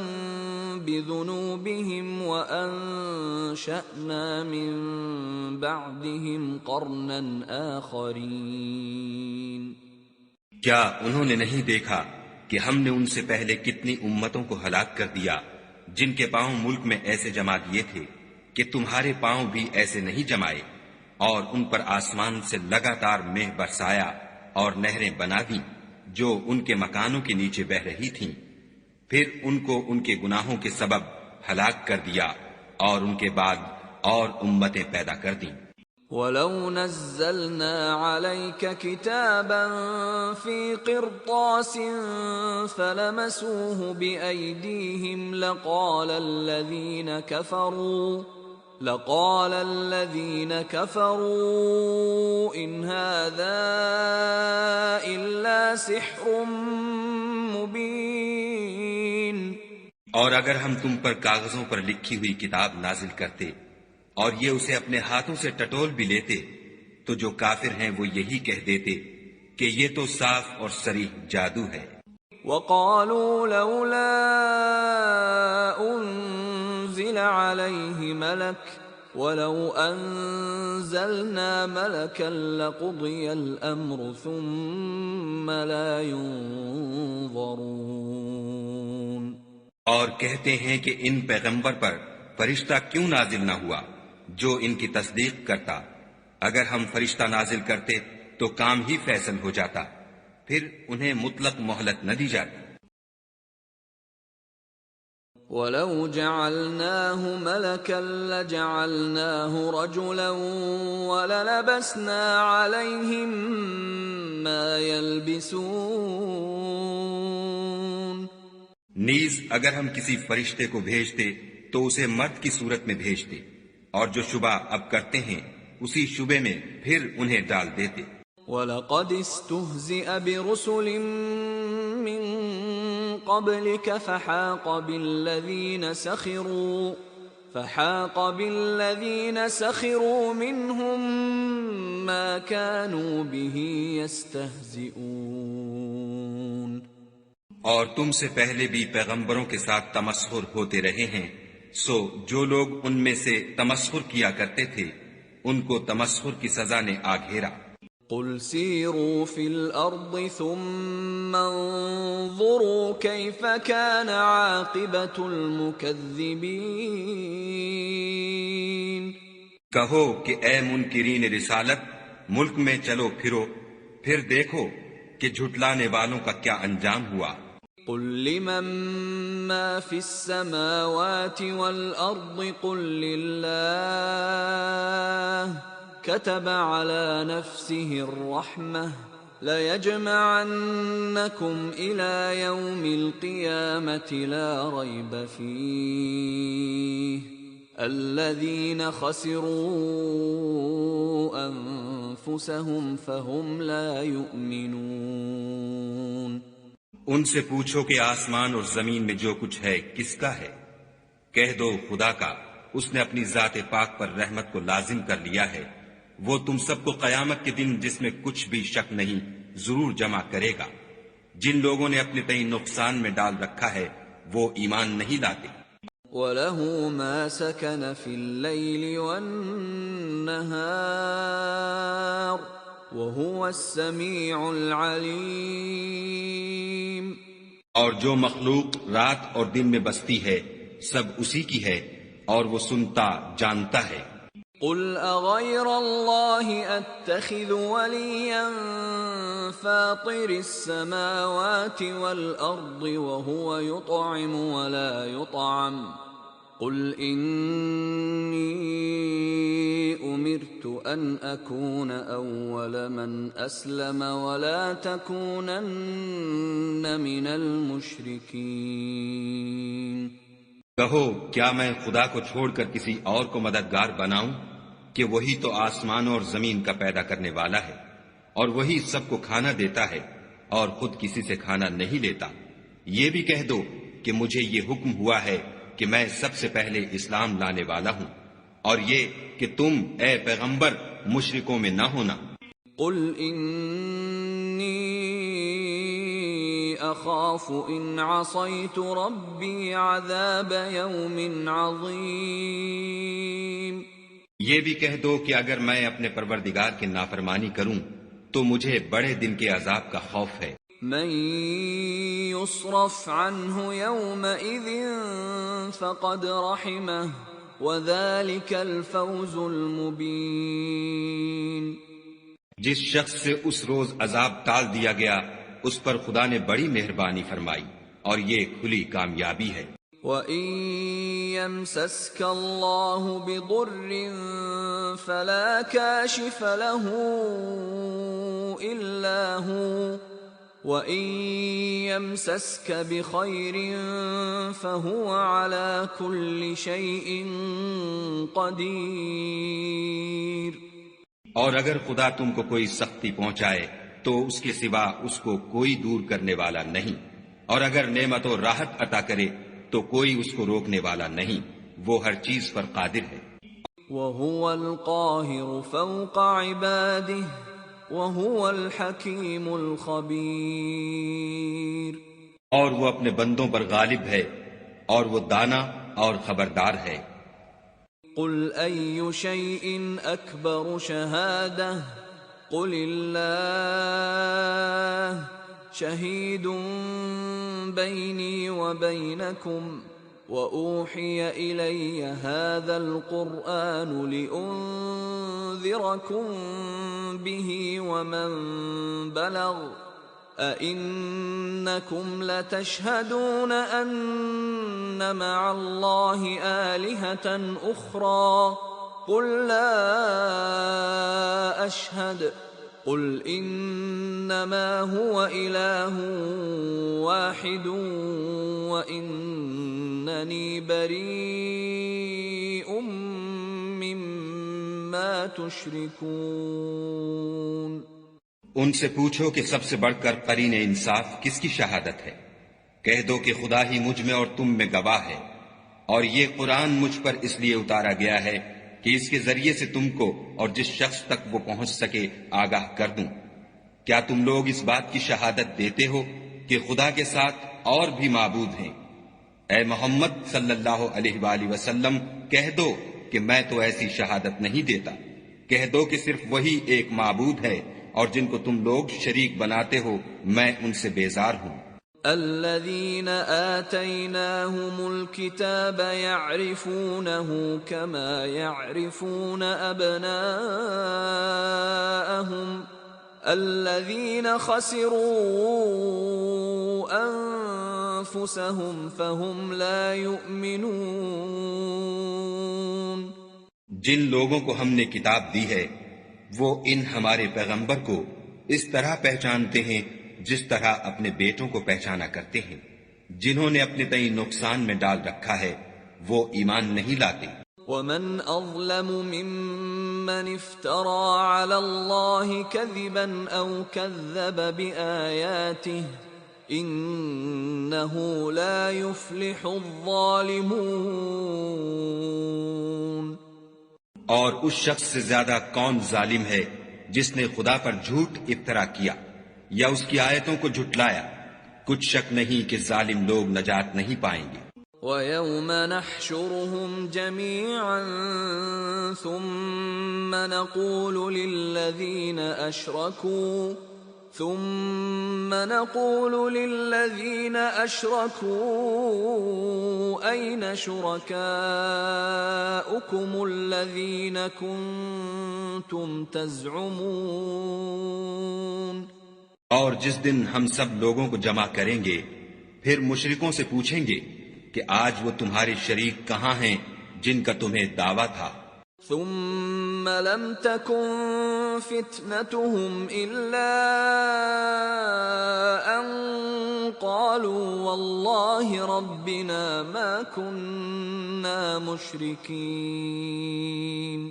بِذُنُوبِهِمْ وَأَنشَأْنَا مِنْ بَعْدِهِمْ قَرْنًا آخَرِينَ. کیا انہوں نے نہیں دیکھا کہ ہم نے ان سے پہلے کتنی امتوں کو ہلاک کر دیا جن کے پاؤں ملک میں ایسے جما دیے تھے کہ تمہارے پاؤں بھی ایسے نہیں جمائے، اور ان پر آسمان سے لگاتار مہ برسایا اور نہریں بنا دیں جو ان کے مکانوں کے نیچے بہ رہی تھیں، پھر ان کو ان کے گناہوں کے سبب ہلاک کر دیا اور ان کے بعد اور امتیں پیدا کر دیں. وَلَوْ نَزَّلْنَا عَلَيْكَ كِتَابًا فِي قِرْطَاسٍ فَلَمَسُوهُ بِأَيْدِيهِمْ لَقَالَ الَّذِينَ كَفَرُوا إِنْ هَذَا إِلَّا سِحْرٌ مُبِينٌ. اور اگر ہم تم پر کاغذوں پر لکھی ہوئی کتاب نازل کرتے اور یہ اسے اپنے ہاتھوں سے ٹٹول بھی لیتے تو جو کافر ہیں وہ یہی کہہ دیتے کہ یہ تو صاف اور صریح جادو ہے. وَقَالُوا لَوْلَا أُنزِلَ عَلَيْهِ مَلَكٌ وَلَوْ أَنزَلْنَا مَلَكًا لَقُضِيَ الْأَمْرُ ثُمَّ لَا يُنظَرُونَ. اور کہتے ہیں کہ ان پیغمبر پر فرشتہ کیوں نازل نہ ہوا، جو ان کی تصدیق کرتا۔ اگر ہم فرشتہ نازل کرتے تو کام ہی فیصل ہو جاتا، پھر انہیں مطلق مہلت نہ دی جاتی۔ وَلَوْ جَعَلْنَاهُ مَلَكًا لَّجَعَلْنَاهُ رَجُلًا وَلَلَبَسْنَا عَلَيْهِم مَّا يَلْبِسُونَ۔ نیز اگر ہم کسی فرشتے کو بھیجتے تو اسے مرد کی صورت میں بھیجتے، اور جو شبہ اب کرتے ہیں اسی شبے میں پھر انہیں ڈال دیتے۔ وَلَقَدِ اسْتُهْزِئَ بِرُسُلٍ مِّن قَبْلِكَ فَحَاقَ بِالَّذِينَ سَخِرُوا مِنْهُم مَّا كَانُوا بِهِ يَسْتَهْزِئُونَ۔ اور تم سے پہلے بھی پیغمبروں کے ساتھ تمسخر ہوتے رہے ہیں، سو جو لوگ ان میں سے تمسخر کیا کرتے تھے ان کو تمسخر کی سزا نے آ گھیرا۔ قُلْ سِيرُوا فِي الْأَرْضِ ثُمَّ انظُرُوا كَيْفَ كَانَ عَاقِبَةُ الْمُكَذِّبِينَ۔ کہو کہ اے منکرین رسالت، ملک میں چلو پھرو، پھر دیکھو کہ جھٹلانے والوں کا کیا انجام ہوا۔ قُل لِّمَن مَّا فِي السَّمَاوَاتِ وَالْأَرْضِ قُل لِّلَّهِ كَتَبَ عَلَى نَفْسِهِ الرَّحْمَةَ لَيَجْمَعَنَّكُمْ إِلَى يَوْمِ الْقِيَامَةِ لَا رَيْبَ فِيهِ الَّذِينَ خَسِرُوا أَنفُسَهُمْ فَهُمْ لَا يُؤْمِنُونَ۔ ان سے پوچھو کہ آسمان اور زمین میں جو کچھ ہے کس کا ہے؟ کہہ دو خدا کا، اس نے اپنی ذات پاک پر رحمت کو لازم کر لیا ہے۔ وہ تم سب کو قیامت کے دن جس میں کچھ بھی شک نہیں ضرور جمع کرے گا۔ جن لوگوں نے اپنے تئیں نقصان میں ڈال رکھا ہے وہ ایمان نہیں لاتے۔ وَلَهُ مَا سَكَنَ فِي اللَّيْلِ وَالنَّهَارِ وَهُوَ السَّمِيعُ الْعَلِيمُ۔ اور جو مخلوق رات اور دن میں بستی ہے سب اسی کی ہے اور وہ سنتا جانتا ہے۔ قُلْ أَغَيْرَ اللَّهِ أَتَّخِذُ وَلِيًّا فَاطِرِ السَّمَاوَاتِ وَالْأَرْضِ وَهُوَ يُطْعِمُ وَلَا يُطْعَمُ قُلْ إِنِّي أُمِرْتُ أَنْ أَكُونَ أَوَّلَ مَنْ أَسْلَمَ وَلَا تَكُونَنَّ مِنَ الْمُشْرِكِينَ۔ کہو کیا میں خدا کو چھوڑ کر کسی اور کو مددگار بناؤں کہ وہی تو آسمانوں اور زمین کا پیدا کرنے والا ہے، اور وہی سب کو کھانا دیتا ہے اور خود کسی سے کھانا نہیں لیتا۔ یہ بھی کہہ دو کہ مجھے یہ حکم ہوا ہے کہ میں سب سے پہلے اسلام لانے والا ہوں، اور یہ کہ تم اے پیغمبر مشرکوں میں نہ ہونا۔ قُلْ إِنِّي أَخَافُ إِنْ عَصَيْتُ رَبِّي عَذَابَ يَوْمٍ عَظِيمٍ۔ یہ بھی کہہ دو کہ اگر میں اپنے پروردگار کی نافرمانی کروں تو مجھے بڑے دن کے عذاب کا خوف ہے۔ مَن يُصْرَفْ عَنْهُ يَوْمَئِذٍ فَقَدْ رَحِمَهُ وَذَلِكَ الْفَوْزُ الْمُبِينُ۔ جس شخص سے اس روز عذاب ٹال دیا گیا اس پر خدا نے بڑی مہربانی فرمائی، اور یہ کھلی کامیابی ہے۔ وَإِن يَمْسَسْكَ اللَّهُ بِضُرٍّ فَلَا كَاشِفَ لَهُ إِلَّا هُوَ وَإِن يَمْسَسْكَ بِخَيْرٍ فَهُوَ عَلَى كُلِّ شَيْءٍ قَدِيرٌ۔ اور اگر خدا تم کو کوئی سختی پہنچائے تو اس کے سوا اس کو کوئی دور کرنے والا نہیں، اور اگر نعمت و راحت عطا کرے تو کوئی اس کو روکنے والا نہیں، وہ ہر چیز پر قادر ہے۔ وَهُوَ الْقَاهِرُ فَوْقَ عِبَادِهِ وَهُوَ الْحَكِيمُ الْخَبِيرُ۔ اور وہ اپنے بندوں پر غالب ہے اور وہ دانا اور خبردار ہے۔ قُلْ أَيُّ شَيْءٍ أَكْبَرُ شَهَادَةً قُلِ اللَّهُ شَهِيدٌ بَيْنِي وَبَيْنَكُمْ وَأُوحِيَ إِلَيَّ هَذَا الْقُرْآنُ لِأُنذِرَكُم بِهِ وَمَن بَلَغَ أَئِنَّكُمْ لَتَشْهَدُونَ أَنَّ مَعَ اللَّهِ آلِهَةً أُخْرَى قُل لَّا أَشْهَدُ قُلْ إِنَّمَا هُوَ إِلَٰهٌ وَاحِدٌ وَإِنَّنِي بَرِيءٌ مِّمَّا تُشْرِكُونَ۔ ان سے پوچھو کہ سب سے بڑھ کر قرین انصاف کس کی شہادت ہے؟ کہہ دو کہ خدا ہی مجھ میں اور تم میں گواہ ہے، اور یہ قرآن مجھ پر اس لیے اتارا گیا ہے کہ اس کے ذریعے سے تم کو اور جس شخص تک وہ پہنچ سکے آگاہ کر دوں۔ کیا تم لوگ اس بات کی شہادت دیتے ہو کہ خدا کے ساتھ اور بھی معبود ہیں؟ اے محمد صلی اللہ علیہ وآلہ وسلم کہہ دو کہ میں تو ایسی شہادت نہیں دیتا، کہہ دو کہ صرف وہی ایک معبود ہے اور جن کو تم لوگ شریک بناتے ہو میں ان سے بیزار ہوں۔ الذين آتيناهم الكتاب يعرفونه كما يعرفون أبناءهم الذين خسروا أنفسهم فهم لا يؤمنون۔ جن لوگوں کو ہم نے کتاب دی ہے وہ ان ہمارے پیغمبر کو اس طرح پہچانتے ہیں جس طرح اپنے بیٹوں کو پہچانا کرتے ہیں۔ جنہوں نے اپنے تئیں نقصان میں ڈال رکھا ہے وہ ایمان نہیں لاتے۔ وَمَنْ أَظْلَمُ مِمَّنِ افْتَرَى عَلَى اللَّهِ كَذِبًا أَوْ كَذَّبَ بِآيَاتِهِ إِنَّهُ لَا يُفْلِحُ الظَّالِمُونَ۔ اور اس شخص سے زیادہ کون ظالم ہے جس نے خدا پر جھوٹ افطرا کیا یا اس کی آیتوں کو جھٹلایا؟ کچھ شک نہیں کہ ظالم لوگ نجات نہیں پائیں گے۔ وَيَوْمَ نَحْشُرُهُمْ جَمِيعًا ثُمَّ نَقُولُ لِلَّذِينَ أَشْرَكُوا أَيْنَ شُرَكَاؤُكُمُ الَّذِينَ كُنتُمْ تَزْعُمُونَ۔ اور جس دن ہم سب لوگوں کو جمع کریں گے پھر مشرکوں سے پوچھیں گے کہ آج وہ تمہارے شریک کہاں ہیں جن کا تمہیں دعویٰ تھا؟ ثم لم تكن فتنتهم إلا أن قالوا والله ربنا ما كنا مشركين۔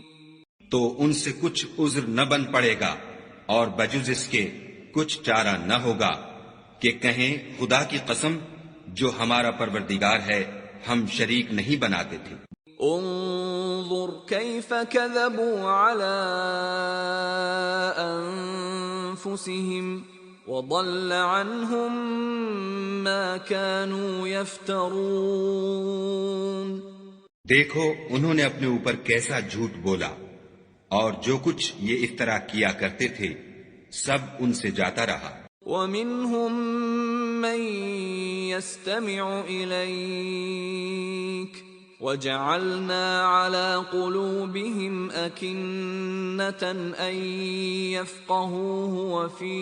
تو ان سے کچھ عذر نہ بن پڑے گا اور بجز اس کے کچھ چارہ نہ ہوگا کہ کہیں خدا کی قسم جو ہمارا پروردگار ہے ہم شریک نہیں بناتے تھے۔ انظر كيف كذبوا على أنفسهم وضل عنهم ما كانوا يفترون۔ دیکھو انہوں نے اپنے اوپر کیسا جھوٹ بولا اور جو کچھ یہ افترا کیا کرتے تھے سب ان سے جاتا رہا۔ وَمِنْهُمْ مَنْ يَسْتَمِعُ إِلَيْكَ وَجَعَلْنَا عَلَى قُلُوبِهِمْ أَكِنَّةً أَنْ يَفْقَهُوهُ وَفِي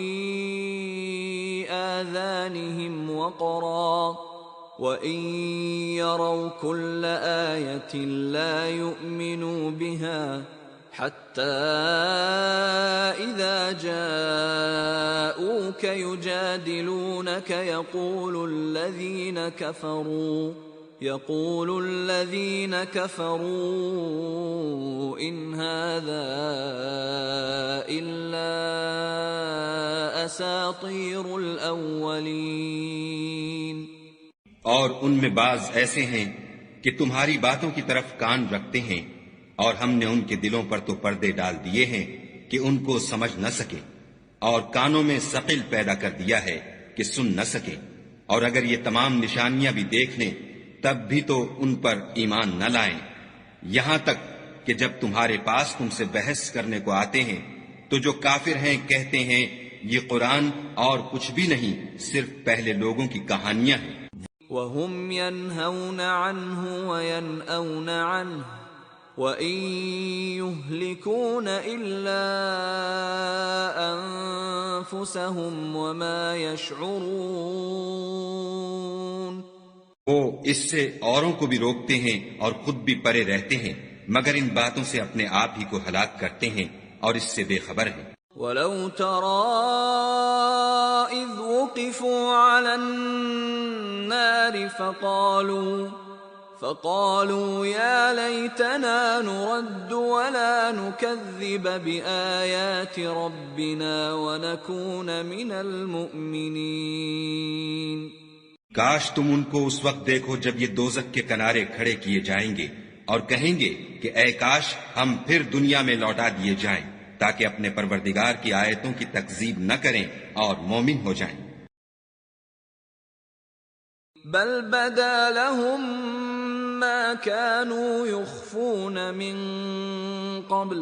آذَانِهِمْ وَقْرًا وَإِنْ يَرَوْا كُلَّ آيَةٍ لَا يُؤْمِنُوا بِهَا حَتَّى إِذَا جَاءُوكَ يُجَادِلُونَكَ يقول الذين كفروا إن هذا إلا أساطير الأولين۔ اور ان میں بعض ایسے ہیں کہ تمہاری باتوں کی طرف کان رکھتے ہیں اور ہم نے ان کے دلوں پر تو پردے ڈال دیے ہیں کہ ان کو سمجھ نہ سکے اور کانوں میں ثقل پیدا کر دیا ہے کہ سن نہ سکے، اور اگر یہ تمام نشانیاں بھی دیکھ لیں تب بھی تو ان پر ایمان نہ لائیں، یہاں تک کہ جب تمہارے پاس تم سے بحث کرنے کو آتے ہیں تو جو کافر ہیں کہتے ہیں یہ قرآن اور کچھ بھی نہیں صرف پہلے لوگوں کی کہانیاں ہیں۔ وهم ينهون عنه وينأون عنه وإن يهلكون إلا أنفسهم وما يشعرون. وہ اس سے اوروں کو بھی روکتے ہیں اور خود بھی پرے رہتے ہیں، مگر ان باتوں سے اپنے آپ ہی کو ہلاک کرتے ہیں اور اس سے بے خبر ہیں. وَلَوْ تَرَىٰ إِذْ وُقِفُوا عَلَى النَّارِ فَقَالُوا يَا لَيْتَنَا نُرَدُّ وَلَا نُكَذِّبَ بِآيَاتِ رَبِّنَا وَنَكُونَ مِنَ الْمُؤْمِنِينَ. کاش تم ان کو اس وقت دیکھو جب یہ دوزخ کے کنارے کھڑے کیے جائیں گے اور کہیں گے کہ اے کاش ہم پھر دنیا میں لوٹا دیے جائیں تاکہ اپنے پروردگار کی آیتوں کی تکذیب نہ کریں اور مومن ہو جائیں. بل بدا لهم ما كانوا يخفون من قبل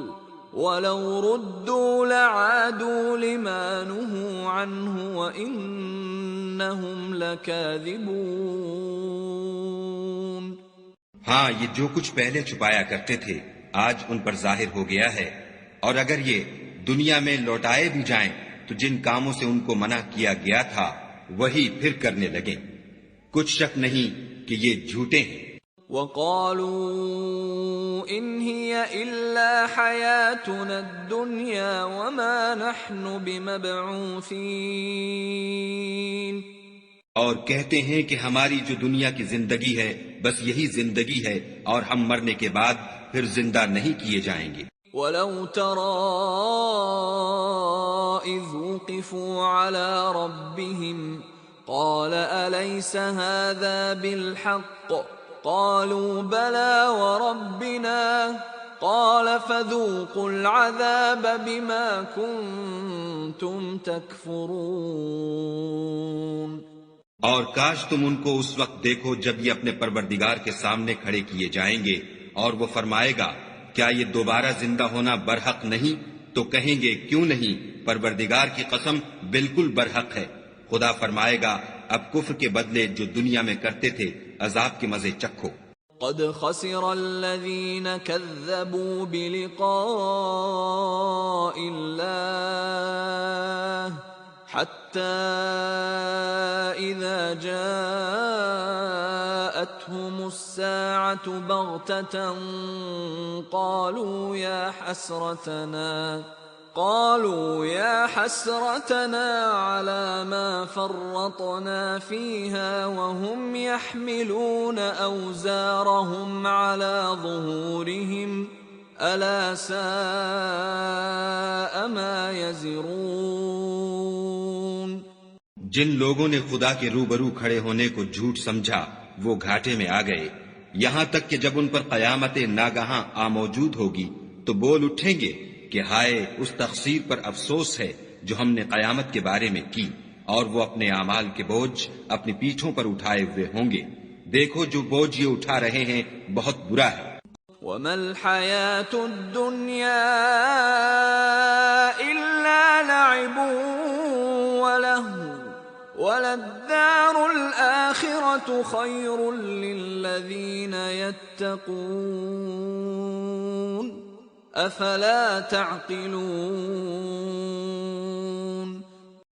ولو ردوا لعادوا لما نهوا عنه وإنهم لكاذبون. ہاں، یہ جو کچھ پہلے چھپایا کرتے تھے آج ان پر ظاہر ہو گیا ہے، اور اگر یہ دنیا میں لوٹائے بھی جائیں تو جن کاموں سے ان کو منع کیا گیا تھا وہی پھر کرنے لگیں. کچھ شک نہیں کہ یہ جھوٹے ہیں. وَقَالُوا إِنْ هِيَ إِلَّا حَيَاتُنَا الدُّنْيَا وَمَا نَحْنُ بِمَبْعُوثِينَ. اور کہتے ہیں کہ ہماری جو دنیا کی زندگی ہے بس یہی زندگی ہے اور ہم مرنے کے بعد پھر زندہ نہیں کیے جائیں گے. وَلَوْ تَرَىٰ إِذْ وُقِفُوا عَلَىٰ رَبِّهِمْ قَالَ أَلَيْسَ هَٰذَا بِالْحَقِّ قَالُوا بَلَىٰ وَرَبِّنَا قَالَ فَذُوقُوا الْعَذَابَ بِمَا كُنتُمْ تَكْفُرُونَ. اور کاش تم ان کو اس وقت دیکھو جب یہ اپنے پروردگار کے سامنے کھڑے کیے جائیں گے اور وہ فرمائے گا کیا یہ دوبارہ زندہ ہونا برحق نہیں؟ تو کہیں گے کیوں نہیں، پروردگار کی قسم بالکل برحق ہے. خدا فرمائے گا اب کفر کے بدلے جو دنیا میں کرتے تھے عذاب کے مزے چکھو. قد خسر الذين كذبوا بلقاء الله حتى إذا جاءتهم الساعة بغتة قالوا يا حسرتنا على ما فرطنا فيها وهم يحملون أوزارهم على ظهورهم ألا ساء ما يزرون. جن لوگوں نے خدا کے روبرو کھڑے ہونے کو جھوٹ سمجھا وہ گھاٹے میں آ گئے، یہاں تک کہ جب ان پر قیامت ناگہاں آ موجود ہوگی تو بول اٹھیں گے کہ ہائے اس تقصیر پر افسوس ہے جو ہم نے قیامت کے بارے میں کی، اور وہ اپنے اعمال کے بوجھ اپنی پیٹھوں پر اٹھائے ہوئے ہوں گے. دیکھو جو بوجھ یہ اٹھا رہے ہیں بہت برا ہے. وَمَا الْحَيَاةُ الدُّنْيَا إِلَّا لَعِبٌ وَلَهْوٌ وَلَلدَّارُ الْآخِرَةُ خَيْرٌ لِّلَّذِينَ يَتَّقُونَ افلا تعقلون.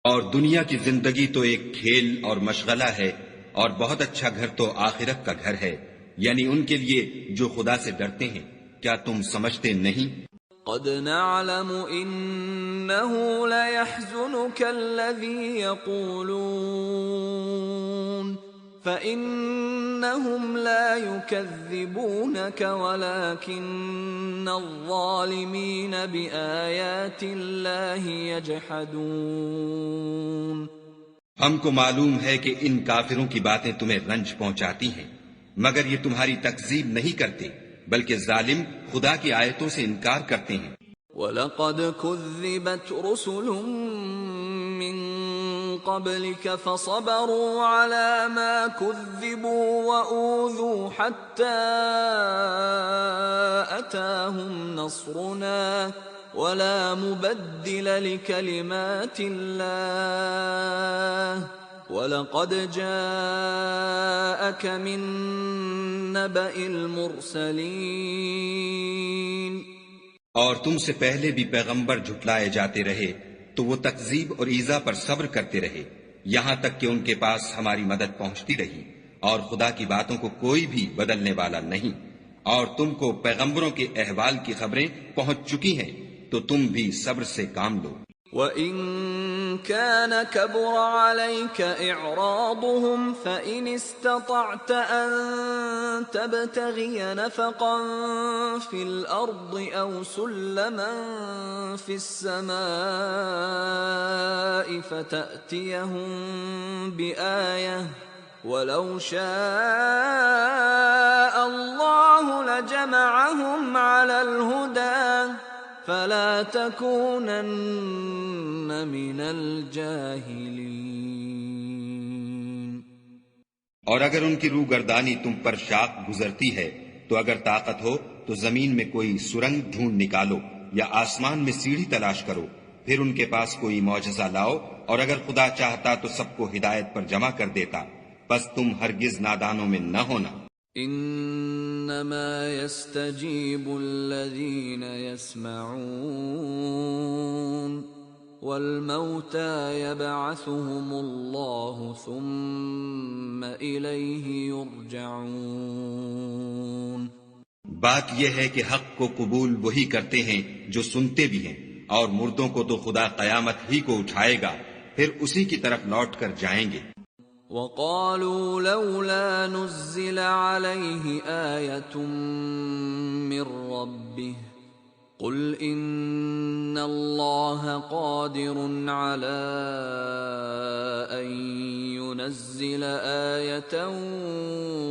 اور دنیا کی زندگی تو ایک کھیل اور مشغلہ ہے، اور بہت اچھا گھر تو آخرت کا گھر ہے، یعنی ان کے لیے جو خدا سے ڈرتے ہیں. کیا تم سمجھتے نہیں؟ قد نعلم انه ليحزنك الذي يقولون فإنهم لا يكذبونك ولكن الظالمين بآيات الله يجحدون. ہم کو معلوم ہے کہ ان کافروں کی باتیں تمہیں رنج پہنچاتی ہیں، مگر یہ تمہاری تکذیب نہیں کرتے بلکہ ظالم خدا کی آیتوں سے انکار کرتے ہیں. وَلَقَدْ كُذِّبَتْ رُسُلٌ مِّن قَبْلِكَ فَصَبَرُوا عَلَى مَا كُذِّبُوا وَأُوذُوا حَتَّى أَتَاهُمْ نَصْرُنَا وَلَا مُبَدِّلَ لِكَلِمَاتِ اللَّهِ وَلَقَدْ جَاءَكَ مِن نَّبَإِ الْمُرْسَلِينَ اور تم سے پہلے بھی پیغمبر جھٹلائے جاتے رہے تو وہ تکذیب اور ایذا پر صبر کرتے رہے یہاں تک کہ ان کے پاس ہماری مدد پہنچتی رہی، اور خدا کی باتوں کو کوئی بھی بدلنے والا نہیں، اور تم کو پیغمبروں کے احوال کی خبریں پہنچ چکی ہیں تو تم بھی صبر سے کام لو۔ وَإِن كَانَ كَبُرَ عَلَيْكَ إِعْرَاضُهُمْ فَإِنِ اسْتَطَعْتَ أَن تَبْتَغِيَ نَفَقًا فِي الْأَرْضِ أَوْ سُلَّمًا فِي السَّمَاءِ فَتَأْتِيَهُم بِآيَةٍ وَلَوْ شَاءَ اللَّهُ لَجَمَعَهُمْ عَلَى الْهُدَى فَلَا تَكُونَنَّ مِنَ الْجَاهِلِينَ۔ اور اگر ان کی روگردانی تم پر شاق گزرتی ہے تو اگر طاقت ہو تو زمین میں کوئی سرنگ ڈھونڈ نکالو یا آسمان میں سیڑھی تلاش کرو، پھر ان کے پاس کوئی معجزہ لاؤ، اور اگر خدا چاہتا تو سب کو ہدایت پر جمع کر دیتا، بس تم ہرگز نادانوں میں نہ ہونا۔ انما يستجيب الذين يسمعون والموتى يبعثهم الله ثم إليه يرجعون۔ بات یہ ہے کہ حق کو قبول وہی کرتے ہیں جو سنتے بھی ہیں، اور مردوں کو تو خدا قیامت ہی کو اٹھائے گا، پھر اسی کی طرف لوٹ کر جائیں گے۔ وَقَالُوا لَوْلَا نُزِّلَ عَلَيْهِ آيَةٌ مِّن رَّبِّهِ قُلْ إِنَّ اللَّهَ قَادِرٌ عَلَىٰ أَن يُنَزِّلَ آيَةً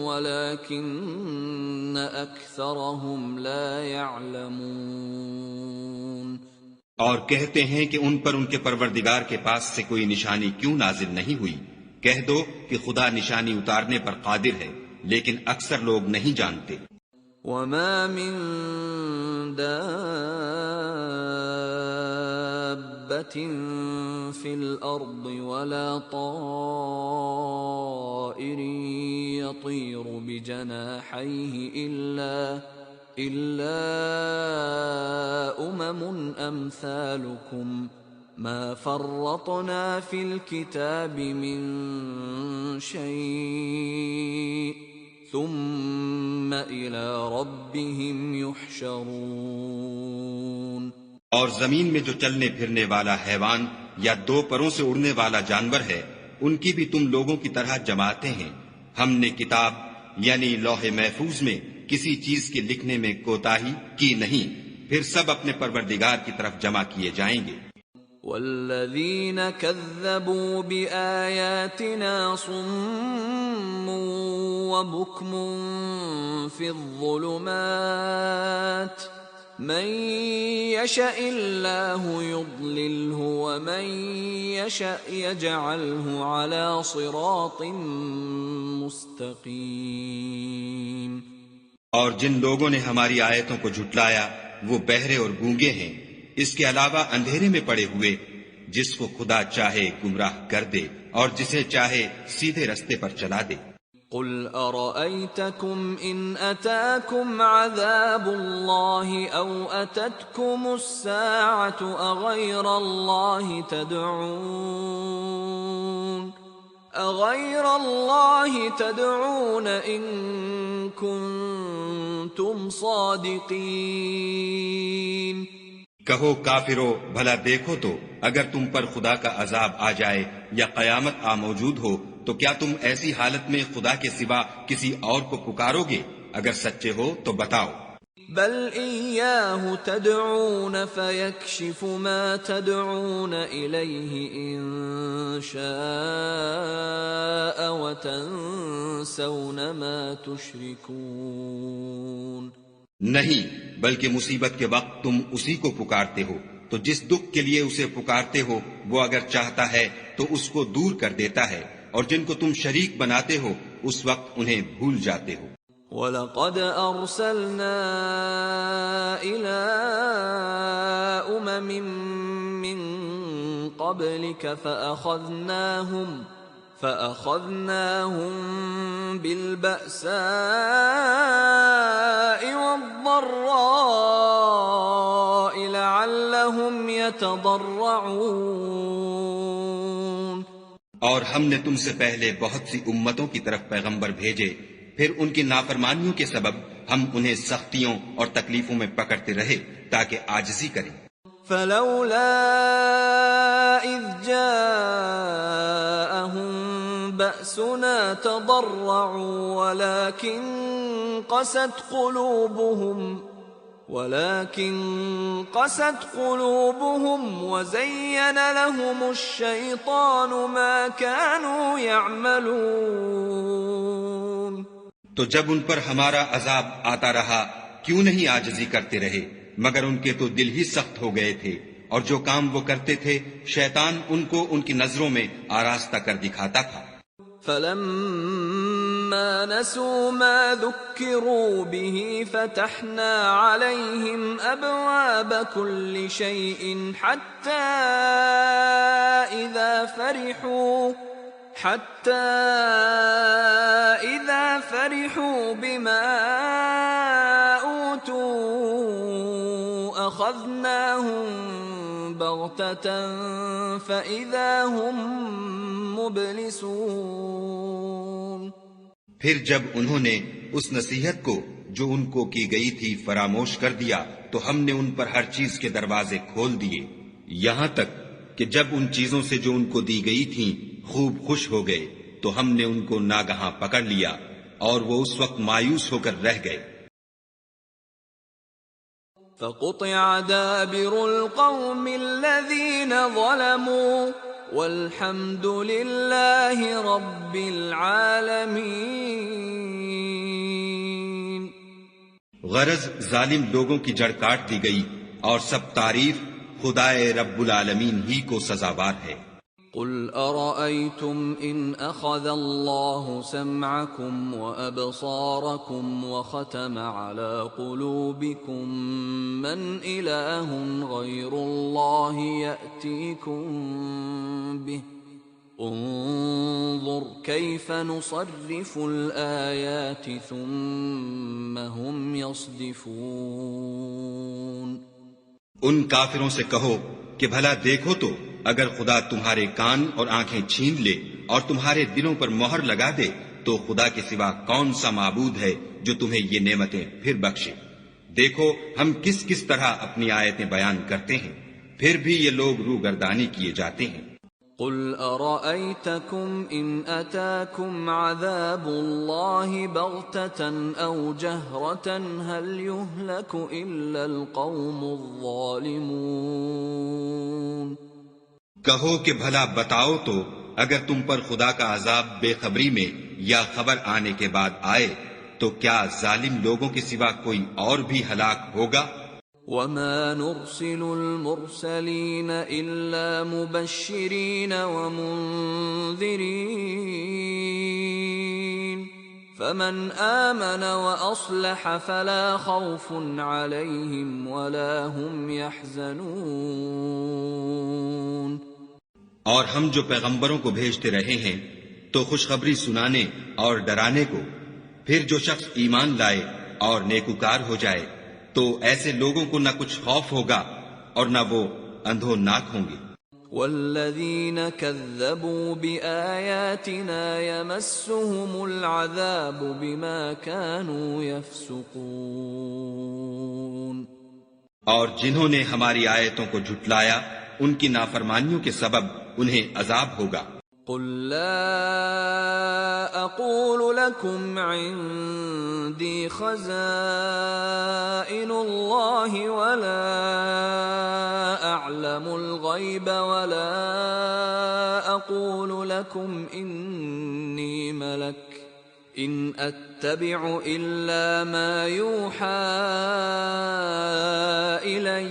وَلَٰكِنَّ أَكْثَرَهُمْ لَا يَعْلَمُونَ۔ اور کہتے ہیں کہ ان پر ان کے پروردگار کے پاس سے کوئی نشانی کیوں نازل نہیں ہوئی؟ کہہ دو کہ خدا نشانی اتارنے پر قادر ہے، لیکن اکثر لوگ نہیں جانتے۔ وَمَا مِن دَابَّةٍ فِي الْأَرْضِ وَلَا طَائِرٍ يَطِيرُ بِجَنَاحَيْهِ إِلَّا أُمَمٌ أَمْثَالُكُمْ ما فرطنا في الكتاب من شيء ثم إلى ربهم يحشرون۔ اور زمین میں جو چلنے پھرنے والا حیوان یا دو پروں سے اڑنے والا جانور ہے، ان کی بھی تم لوگوں کی طرح جماعتیں ہیں۔ ہم نے کتاب یعنی لوح محفوظ میں کسی چیز کے لکھنے میں کوتاہی کی نہیں، پھر سب اپنے پروردگار کی طرف جمع کیے جائیں گے۔ والذین کذبوا بآیاتنا صم وبکم فی الظلمات من یشاء اللہ یضللہ ومن یشاء یجعلہ علی صراط مستقیم۔ اور جن لوگوں نے ہماری آیتوں کو جھٹلایا وہ بہرے اور گونگے ہیں، اس کے علاوہ اندھیرے میں پڑے ہوئے، جس کو خدا چاہے گمراہ کر دے اور جسے چاہے سیدھے رستے پر چلا دے۔ قل ارأيتكم ان اتاكم عذاب الله او اتتكم الساعة اغير الله تدعون ان كنتم صادقين۔ کہو کافرو، بھلا دیکھو تو اگر تم پر خدا کا عذاب آ جائے یا قیامت آ موجود ہو تو کیا تم ایسی حالت میں خدا کے سوا کسی اور کو پکارو گے؟ اگر سچے ہو تو بتاؤ۔ بل إياه تدعون فيكشف ما تدعون إليه إن شاء وتنسون ما تشركون۔ نہیں، بلکہ مصیبت کے وقت تم اسی کو پکارتے ہو، تو جس دکھ کے لیے اسے پکارتے ہو وہ اگر چاہتا ہے تو اس کو دور کر دیتا ہے، اور جن کو تم شریک بناتے ہو اس وقت انہیں بھول جاتے ہو۔ وَلَقَدْ أَرْسَلْنَا إِلَىٰ أُمَمٍ مِّن قَبْلِكَ فأخذناهم بالبأساء والضراء لعلهم يتضرعون. اور ہم نے تم سے پہلے بہت سی امتوں کی طرف پیغمبر بھیجے، پھر ان کی نافرمانیوں کے سبب ہم انہیں سختیوں اور تکلیفوں میں پکڑتے رہے تاکہ عاجزی کریں. فلولا اذ جاءهم بأسنا تضرعوا ولكن قست قلوبهم وزين لهم الشيطان ما كانوا يعملون. تو جب ان پر ہمارا عذاب آتا رہا کیوں نہیں عاجزی کرتے رہے، مگر ان کے تو دل ہی سخت ہو گئے تھے، اور جو کام وہ کرتے تھے شیطان ان کو ان کی نظروں میں آراستہ کر دکھاتا تھا. فلما نسوا ما ذكروا به فتحنا عليهم أبواب كل شيء حتى إذا فرحوا بما أوتوا أخذناهم بغتة فإذا هم مبلسون. پھر جب انہوں نے اس نصیحت کو جو ان کو کی گئی تھی فراموش کر دیا تو ہم نے ان پر ہر چیز کے دروازے کھول دیے، یہاں تک کہ جب ان چیزوں سے جو ان کو دی گئی تھیں خوب خوش ہو گئے تو ہم نے ان کو ناگہاں پکڑ لیا اور وہ اس وقت مایوس ہو کر رہ گئے. فقطع دابر القوم الذين ظلموا والحمد لله رب العالمين. غرض ظالم لوگوں کی جڑ کاٹ دی گئی اور سب تعریف خدائے رب العالمین ہی کو سزاوار ہے. قل أرأيتم إن أخذ الله سمعكم وأبصاركم وختم على قلوبكم من إله غير الله يأتيكم به انظر كيف نصرف الآيات ثم هم يصدفون. ان کافروں سے کہو کہ بھلا دیکھو تو اگر خدا تمہارے کان اور آنکھیں چھین لے اور تمہارے دلوں پر مہر لگا دے تو خدا کے سوا کون سا معبود ہے جو تمہیں یہ نعمتیں پھر بخشے. دیکھو ہم کس کس طرح اپنی آیتیں بیان کرتے ہیں، پھر بھی یہ لوگ روگردانی کیے جاتے ہیں. قل أرأيتكم إن أتاكم عذاب الله بغتة أو جهرة هل يهلك إلا القوم الظالمون. کہو کہ بھلا بتاؤ تو اگر تم پر خدا کا عذاب بے خبری میں یا خبر آنے کے بعد آئے تو کیا ظالم لوگوں کے سوا کوئی اور بھی ہلاک ہوگا؟ وما نرسل المرسلين إلا مبشرين ومنذرين فمن آمن وأصلح فلا خوف عليهم ولا هم يحزنون. اور ہم جو پیغمبروں کو بھیجتے رہے ہیں تو خوشخبری سنانے اور ڈرانے کو، پھر جو شخص ایمان لائے اور نیکوکار ہو جائے تو ایسے لوگوں کو نہ کچھ خوف ہوگا اور نہ وہ اندھوناک ہوں گے. والذین کذبوا بآیاتنا یمسهم العذاب بما كانوا یفسقون. اور جنہوں نے ہماری آیتوں کو جھٹلایا ان کی نافرمانیوں کے سبب انہیں عذاب ہوگا. قل لا اقول لكم عندي خزائن الله ولا اعلم الغيب ولا اقول لكم اني ملك ان اتبع الا ما يوحى الي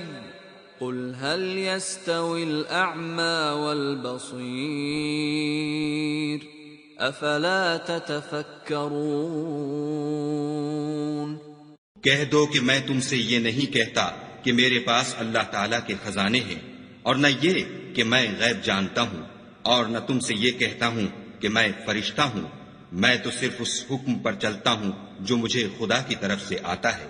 قل هل يستوي الأعمى والبصير أفلا تتفكرون. کہہ دو کہ میں تم سے یہ نہیں کہتا کہ میرے پاس اللہ تعالیٰ کے خزانے ہیں، اور نہ یہ کہ میں غیب جانتا ہوں، اور نہ تم سے یہ کہتا ہوں کہ میں فرشتہ ہوں، میں تو صرف اس حکم پر چلتا ہوں جو مجھے خدا کی طرف سے آتا ہے۔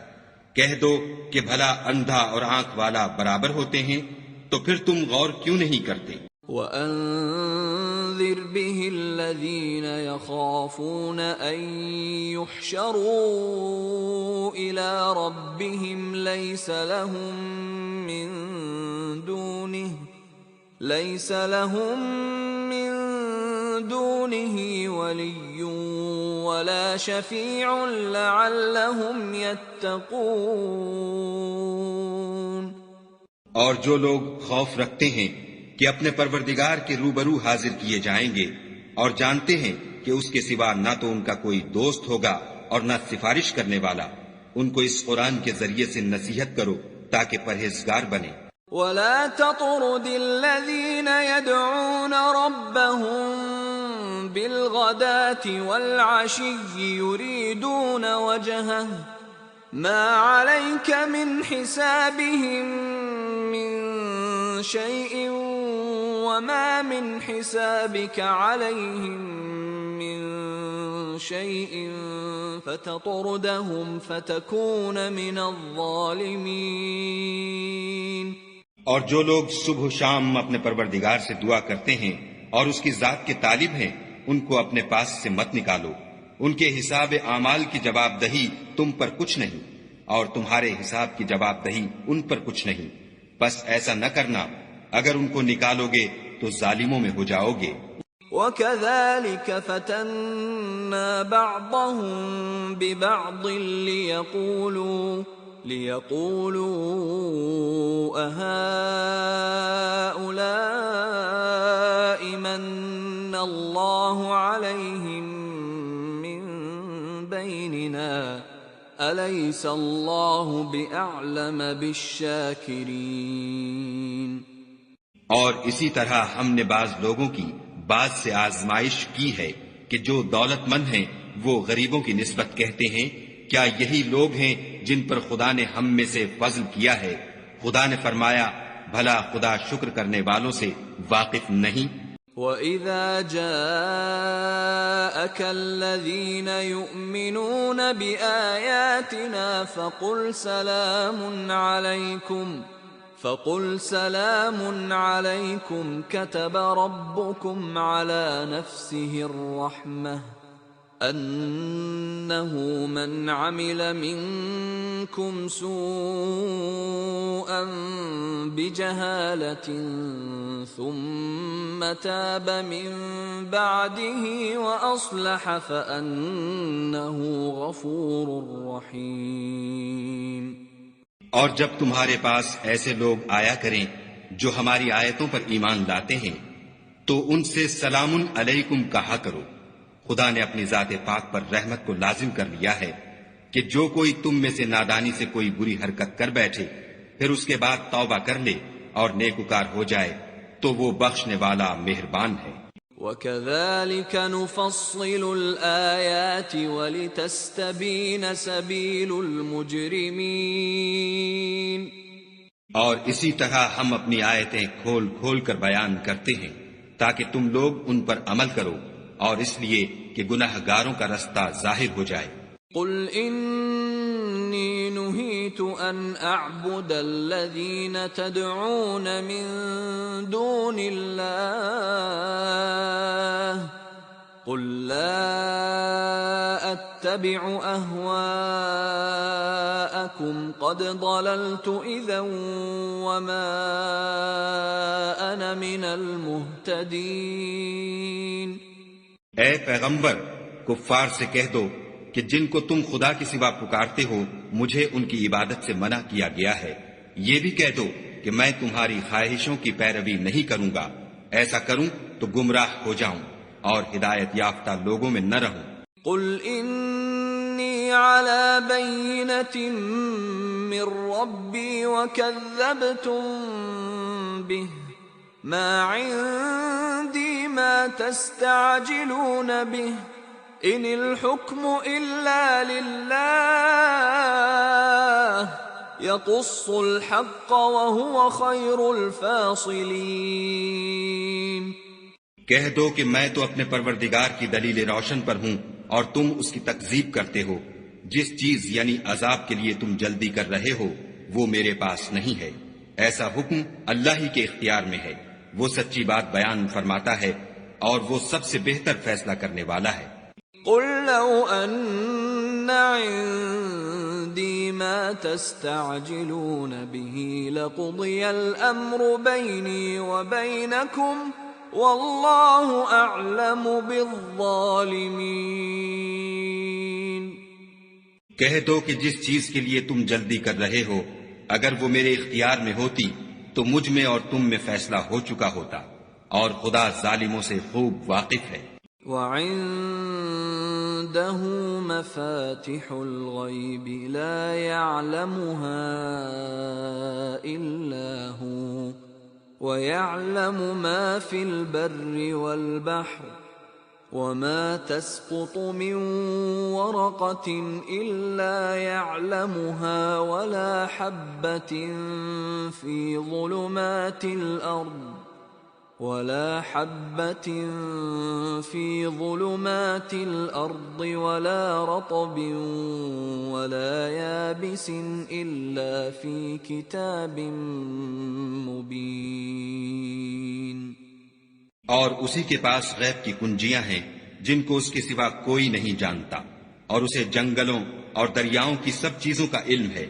کہہ دو کہ بھلا اندھا اور آنکھ والا برابر ہوتے ہیں؟ تو پھر تم غور کیوں نہیں کرتے؟ وَأَنذِرْ بِهِ الَّذِينَ يَخَافُونَ أَن يُحْشَرُوا إِلَى رَبِّهِمْ لَيْسَ لَهُم مِّن دُونِهِ وَلِيٌّ وَلَا شَفِيعٌ لَعَلَّهُمْ يَتَّقُونَ۔ اور جو لوگ خوف رکھتے ہیں کہ اپنے پروردگار کے روبرو حاضر کیے جائیں گے اور جانتے ہیں کہ اس کے سوا نہ تو ان کا کوئی دوست ہوگا اور نہ سفارش کرنے والا، ان کو اس قرآن کے ذریعے سے نصیحت کرو تاکہ پرہیزگار بنے۔ وَلَا تَطْرُدِ الَّذِينَ يَدْعُونَ رَبَّهُم بِالْغَدَاةِ وَالْعَشِيِّ يُرِيدُونَ وَجْهَهُ مَا عَلَيْكَ مِنْ حِسَابِهِم مِّن شَيْءٍ وَمَا مِنْ حِسَابِكَ عَلَيْهِم مِّن شَيْءٍ فَتَطْرُدَهُمْ فَتَكُونَ مِنَ الظَّالِمِينَ۔ اور جو لوگ صبح و شام اپنے پروردگار سے دعا کرتے ہیں اور اس کی ذات کے طالب ہیں، ان کو اپنے پاس سے مت نکالو۔ ان کے حساب اعمال کی جواب دہی تم پر کچھ نہیں، اور تمہارے حساب کی جواب دہی ان پر کچھ نہیں، بس ایسا نہ کرنا، اگر ان کو نکالو گے تو ظالموں میں ہو جاؤ گے۔ وَكَذَلِكَ فَتَنَّا بَعْضَهُم بِبَعْضٍ لِيَقُولُوا أَهَٰؤُلَاءِ مَنَّ اللَّهُ عَلَيْهِم مِّن بَيْنِنَا أَلَيْسَ اللَّهُ بِأَعْلَمَ بِالشَّاكِرِينَ۔ اور اسی طرح ہم نے بعض لوگوں کی بعض سے آزمائش کی ہے کہ جو دولت مند ہیں وہ غریبوں کی نسبت کہتے ہیں کیا یہی لوگ ہیں جن پر خدا نے ہم میں سے فضل کیا ہے؟ خدا نے فرمایا بھلا خدا شکر کرنے والوں سے واقف نہیں؟ وَإِذَا جَاءَكَ الَّذِينَ يُؤْمِنُونَ بِآيَاتِنَا فَقُلْ سَلَامٌ عَلَيْكُمْ كَتَبَ رَبُّكُمْ عَلَى نَفْسِهِ الرَّحْمَةَ أَنَّهُ مَنْ عَمِلَ مِنْكُمْ سُوءًا بِجَهَالَةٍ ثُمَّ تَابَ مِنْ بَعْدِهِ وَأَصْلَحَ فَأَنَّهُ غَفُورٌ رَحِيمٌ۔ اور جب تمہارے پاس ایسے لوگ آیا کریں جو ہماری آیتوں پر ایمان لاتے ہیں تو ان سے سلام علیکم کہا کرو۔ خدا نے اپنی ذات پاک پر رحمت کو لازم کر لیا ہے کہ جو کوئی تم میں سے نادانی سے کوئی بری حرکت کر بیٹھے پھر اس کے بعد توبہ کر لے اور نیکوکار ہو جائے تو وہ بخشنے والا مہربان ہے۔ وَكَذَلِكَ نُفَصِّلُ الْآيَاتِ وَلِتَسْتَبِينَ سَبِيلُ الْمُجْرِمِينَ۔ اور اسی طرح ہم اپنی آیتیں کھول کھول کر بیان کرتے ہیں تاکہ تم لوگ ان پر عمل کرو، اور اس لیے کہ گناہ گاروں کا رستہ ظاہر ہو جائے۔ قُلْ إِنِّي نُهِيتُ أَنْ أَعْبُدَ الَّذِينَ تَدْعُونَ مِن دُونِ اللَّهِ قُلْ لَا أَتَّبِعُ أَهْوَاءَكُمْ قَدْ ضَلَلْتُ إِذًا وَمَا أَنَا مِنَ الْمُهْتَدِينَ۔ اے پیغمبر، کفار سے کہہ دو کہ جن کو تم خدا کے سوا پکارتے ہو مجھے ان کی عبادت سے منع کیا گیا ہے۔ یہ بھی کہہ دو کہ میں تمہاری خواہشوں کی پیروی نہیں کروں گا، ایسا کروں تو گمراہ ہو جاؤں اور ہدایت یافتہ لوگوں میں نہ رہوں۔ قُلْ إِنِّي عَلَى بَيِّنَةٍ مِّن رَّبِّي وَكَذَّبْتُم بِهِ مَا عِندِي مَا تَسْتَعْجِلُونَ بِهِ إِنِ الْحُكْمُ إِلَّا لِلَّهِ يَقُصُّ الْحَقَّ وَهُوَ خَيْرُ الْفَاصِلِينَ۔ کہہ دو کہ میں تو اپنے پروردگار کی دلیل روشن پر ہوں اور تم اس کی تکذیب کرتے ہو۔ جس چیز یعنی عذاب کے لیے تم جلدی کر رہے ہو وہ میرے پاس نہیں ہے، ایسا حکم اللہ ہی کے اختیار میں ہے۔ وہ سچی بات بیان فرماتا ہے اور وہ سب سے بہتر فیصلہ کرنے والا ہے۔ قل لو ان عندي ما تستعجلون به لقضي الامر بيني وبينكم والله اعلم بالظالمين۔ کہہ دو کہ جس چیز کے لیے تم جلدی کر رہے ہو اگر وہ میرے اختیار میں ہوتی تو مجھ میں اور تم میں فیصلہ ہو چکا ہوتا، اور خدا ظالموں سے خوب واقف ہے۔ وعنده مفاتح الغيب لا يعلمها إلا هو ويعلم ما في البر والبحر وما تسقط من ورقة إلا يعلمها ولا حبة في ظلمات الأرض ولا رطب ولا يابس إلا في كتاب مبين۔ اور اسی کے پاس غیب کی کنجیاں ہیں جن کو اس کے سوا کوئی نہیں جانتا، اور اسے جنگلوں اور دریاؤں کی سب چیزوں کا علم ہے،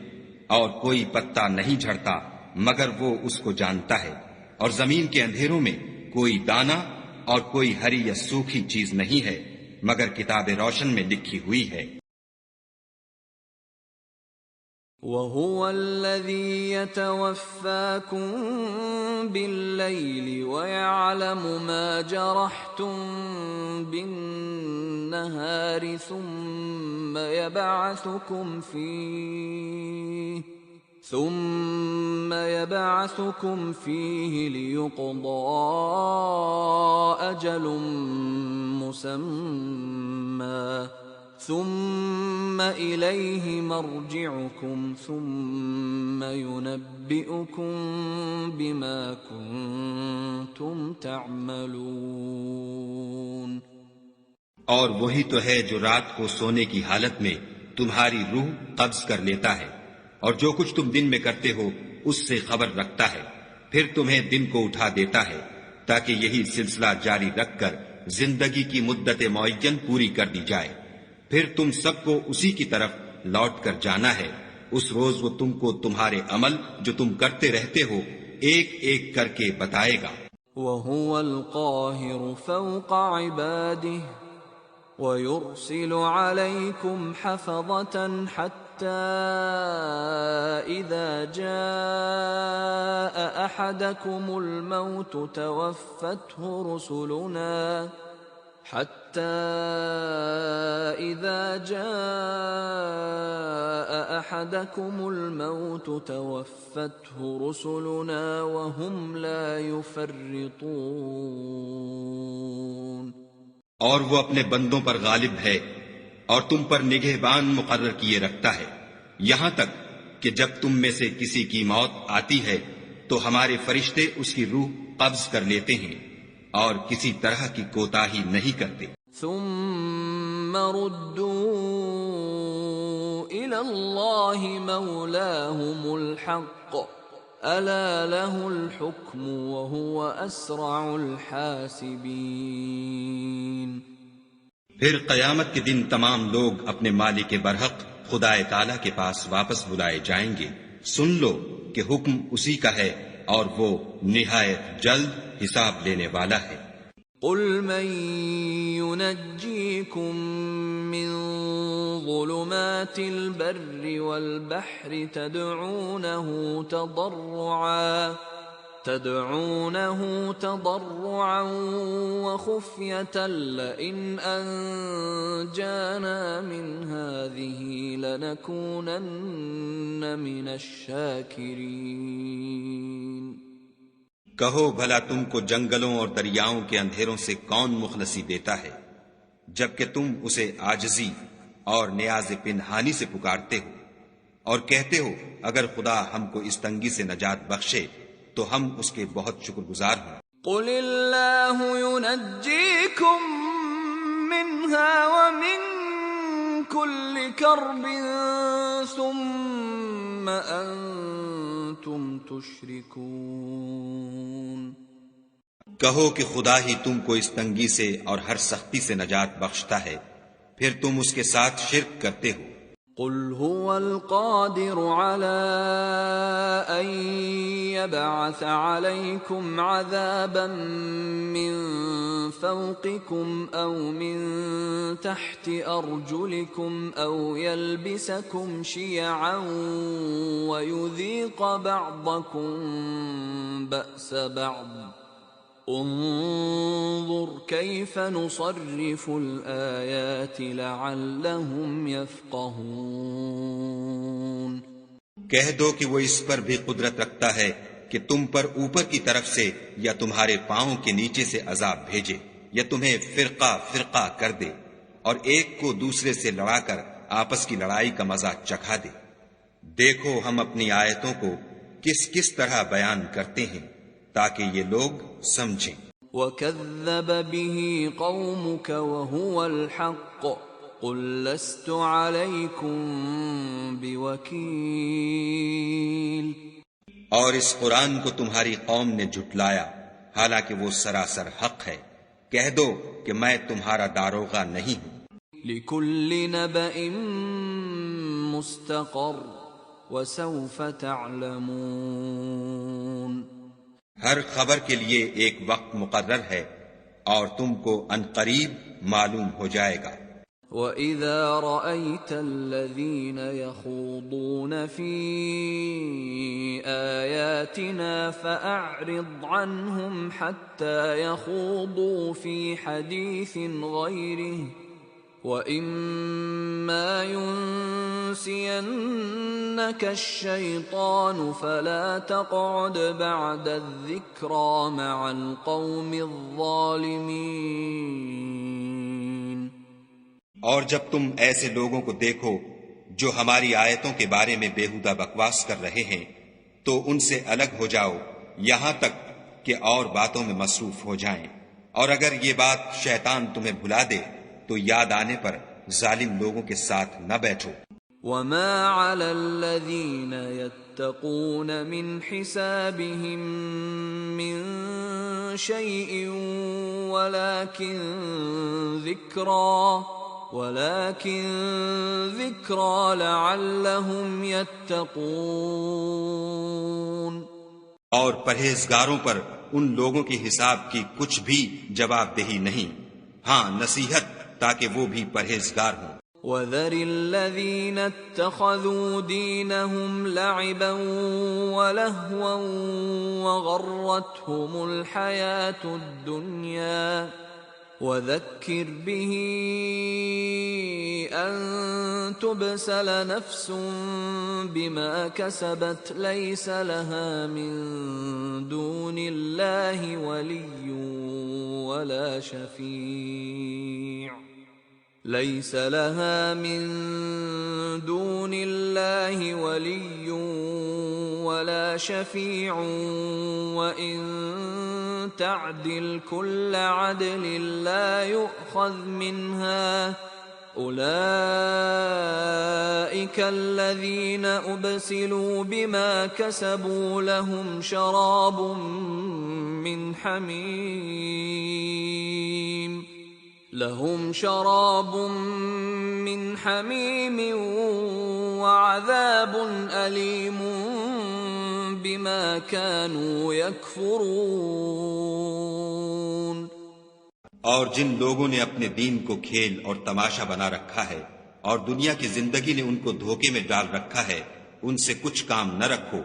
اور کوئی پتا نہیں جھڑتا مگر وہ اس کو جانتا ہے، اور زمین کے اندھیروں میں کوئی دانہ اور کوئی ہری یا سوکھی چیز نہیں ہے مگر کتاب روشن میں لکھی ہوئی ہے۔ وَهُوَ الَّذِي يَتَوَفَّاكُم بِاللَّيْلِ وَيَعْلَمُ مَا جَرَحْتُم بِالنَّهَارِ ثُمَّ يَبْعَثُكُمْ فِيهِ لِيُقْضَى أَجَلٌ مُّسَمًّى ثُمَّ إِلَيْهِ مَرْجِعُكُمْ ثُمَّ يُنَبِّئُكُم بِمَا كُنتُمْ تَعْمَلُونَ۔ اور وہی تو ہے جو رات کو سونے کی حالت میں تمہاری روح قبض کر لیتا ہے، اور جو کچھ تم دن میں کرتے ہو اس سے خبر رکھتا ہے، پھر تمہیں دن کو اٹھا دیتا ہے تاکہ یہی سلسلہ جاری رکھ کر زندگی کی مدت معین پوری کر دی جائے، پھر تم سب کو اسی کی طرف لوٹ کر جانا ہے۔ اس روز وہ تم کو تمہارے عمل جو تم کرتے رہتے ہو ایک ایک کر کے بتائے گا۔ وَهُوَ الْقَاهِرُ فَوْقَ عِبَادِهِ وَيُرْسِلُ عَلَيْكُمْ حَفَظَةً حَتَّى إِذَا جَاءَ أَحَدَكُمُ الْمَوْتُ تَوَفَّتْهُ رُسُلُنَا وَهُمْ لَا يُفَرِّطُونَ۔ اور وہ اپنے بندوں پر غالب ہے اور تم پر نگہبان مقرر کیے رکھتا ہے، یہاں تک کہ جب تم میں سے کسی کی موت آتی ہے تو ہمارے فرشتے اس کی روح قبض کر لیتے ہیں اور کسی طرح کی کوتاہی نہیں کرتے۔ ثم ردوا إلى الله مولاهم الحق ألا له الحكم وهو أسرع الحاسبين۔ پھر قیامت کے دن تمام لوگ اپنے مالک برحق خدا تعالی کے پاس واپس بلائے جائیں گے۔ سن لو کہ حکم اسی کا ہے اور وہ نہایت جلد حساب لینے والا ہے۔ قل من ينجيكم من ظلمات البر والبحر تدعونه تضرعا وخفية لئن أنجانا من هذه لنكونن من الشاكرين۔ کہو بھلا تم کو جنگلوں اور دریاؤں کے اندھیروں سے کون مخلصی دیتا ہے جبکہ تم اسے عاجزی اور نیاز پنہانی سے پکارتے ہو اور کہتے ہو اگر خدا ہم کو اس تنگی سے نجات بخشے تو ہم اس کے بہت شکر گزار ہوں۔ قل اللہ ينجيكم منها ومن كل كرب ثم انتم تشركون۔ کہو کہ خدا ہی تم کو اس تنگی سے اور ہر سختی سے نجات بخشتا ہے، پھر تم اس کے ساتھ شرک کرتے ہو۔ قل هو القادر على أن يبعث عليكم عذابا من فوقكم أو من تحت أرجلكم أو يلبسكم شيعا ويذيق بعضكم بأس بعض انظر کیف نصرف الآیات لعلہم یفقہون۔ کہہ دو کہ وہ اس پر بھی قدرت رکھتا ہے کہ تم پر اوپر کی طرف سے یا تمہارے پاؤں کے نیچے سے عذاب بھیجے، یا تمہیں فرقہ فرقہ کر دے اور ایک کو دوسرے سے لڑا کر آپس کی لڑائی کا مزہ چکھا دے۔ دیکھو ہم اپنی آیتوں کو کس کس طرح بیان کرتے ہیں تاکہ یہ لوگ سمجھیں۔ وَكَذَّبَ بِهِ قَوْمُكَ وَهُوَ الْحَقُّ قُلْ لَسْتُ عَلَيْكُمْ بِوَكِيلٍ۔ اور اس قرآن کو تمہاری قوم نے جھٹلایا حالانکہ وہ سراسر حق ہے، کہہ دو کہ میں تمہارا داروغہ نہیں ہوں۔ لِكُلِّ نَبَإٍ مُسْتَقَرٌّ وَسَوْفَ تَعْلَمُونَ۔ ہر خبر کے لیے ایک وقت مقرر ہے اور تم کو عنقریب معلوم ہو جائے گا۔ وَإِذَا رَأَيْتَ الَّذِينَ يَخُوضُونَ فِي آيَاتِنَا فَأَعْرِضْ عَنْهُمْ حَتَّى يَخُوضُوا فِي حَدِيثٍ غَيْرِهِ وَإِمَّا يُنْسِيَنَّكَ الشَّيْطَانُ فَلَا تَقْعُدْ بَعْدَ الذِّكْرَى مَعَ الْقَوْمِ الظَّالِمِينَ۔ اور جب تم ایسے لوگوں کو دیکھو جو ہماری آیتوں کے بارے میں بیہودہ بکواس کر رہے ہیں تو ان سے الگ ہو جاؤ یہاں تک کہ اور باتوں میں مصروف ہو جائیں، اور اگر یہ بات شیطان تمہیں بھلا دے تو یاد آنے پر ظالم لوگوں کے ساتھ نہ بیٹھو۔ وَمَا عَلَى الَّذِينَ يَتَّقُونَ مِنْ حِسَابِهِمْ مِنْ شَيْءٍ وَلَكِنْ ذِكْرَى لَعَلَّهُمْ يَتَّقُونَ۔ اور پرہیزگاروں پر ان لوگوں کے حساب کی کچھ بھی جواب دہی نہیں، ہاں نصیحت تاکہ وہ بھی پرہیزگار ہوں۔ وَذَرِ الَّذِينَ اتَّخَذُوا دِينَهُمْ لَعِبًا وَلَهْوًا وَغَرَّتْهُمُ الْحَيَاةُ الدُّنْيَا وَذَكِّرْ بِهِ أَن تُبْسَلَ نَفْسٌ بِمَا كَسَبَتْ لَيْسَ لَهَا من دُونِ اللَّهِ وَلِيٌّ وَلَا شَفِيعٌ لَيْسَ لَهَا من دُونِ اللَّهِ وَلِيٌّ وَلَا شَفِيعٌ وَإِن تَعْدِلْ كُلَّ عَدْلٍ لَا يُؤْخَذْ مِنْهَا أُولَئِكَ الَّذِينَ أُبْسِلُوا بِمَا كَسَبُوا لَهُمْ شَرَابٌ مِّنْ حَمِيمٍ وَعَذَابٌ أَلِيمٌ بِمَا كَانُوا يَكْفُرُونَ۔ اور جن لوگوں نے اپنے دین کو کھیل اور تماشا بنا رکھا ہے اور دنیا کی زندگی نے ان کو دھوکے میں ڈال رکھا ہے، ان سے کچھ کام نہ رکھو،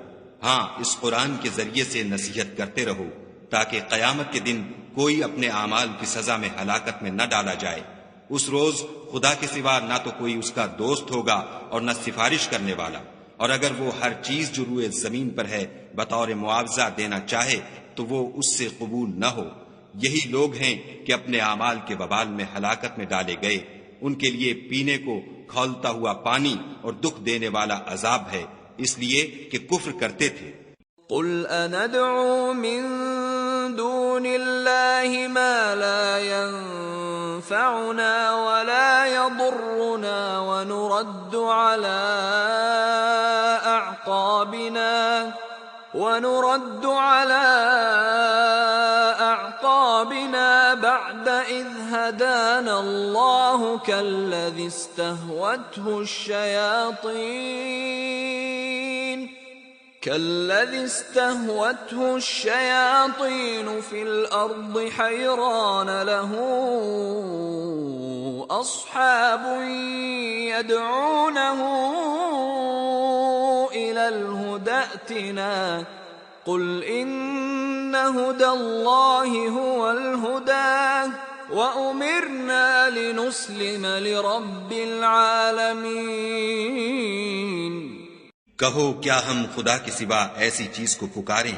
ہاں اس قرآن کے ذریعے سے نصیحت کرتے رہو تاکہ قیامت کے دن کوئی اپنے اعمال کی سزا میں ہلاکت میں نہ ڈالا جائے۔ اس روز خدا کے سوا نہ تو کوئی اس کا دوست ہوگا اور نہ سفارش کرنے والا، اور اگر وہ ہر چیز جو روئے زمین پر ہے بطور معاوضہ دینا چاہے تو وہ اس سے قبول نہ ہو۔ یہی لوگ ہیں کہ اپنے اعمال کے وبال میں ہلاکت میں ڈالے گئے، ان کے لیے پینے کو کھولتا ہوا پانی اور دکھ دینے والا عذاب ہے، اس لیے کہ کفر کرتے تھے۔ قل أندعو من دون دون الله ما لا ينفعنا ولا يضرنا ونرد على أعقابنا بعد إذ هدانا الله كالذي استهوته الشياطين في الأرض حيران له أصحاب يدعونه إلى الهدى ائتنا قل إن هدى الله هو الهدى وأمرنا لنسلم لرب العالمين۔ کہو کیا ہم خدا کے سوا ایسی چیز کو پکاریں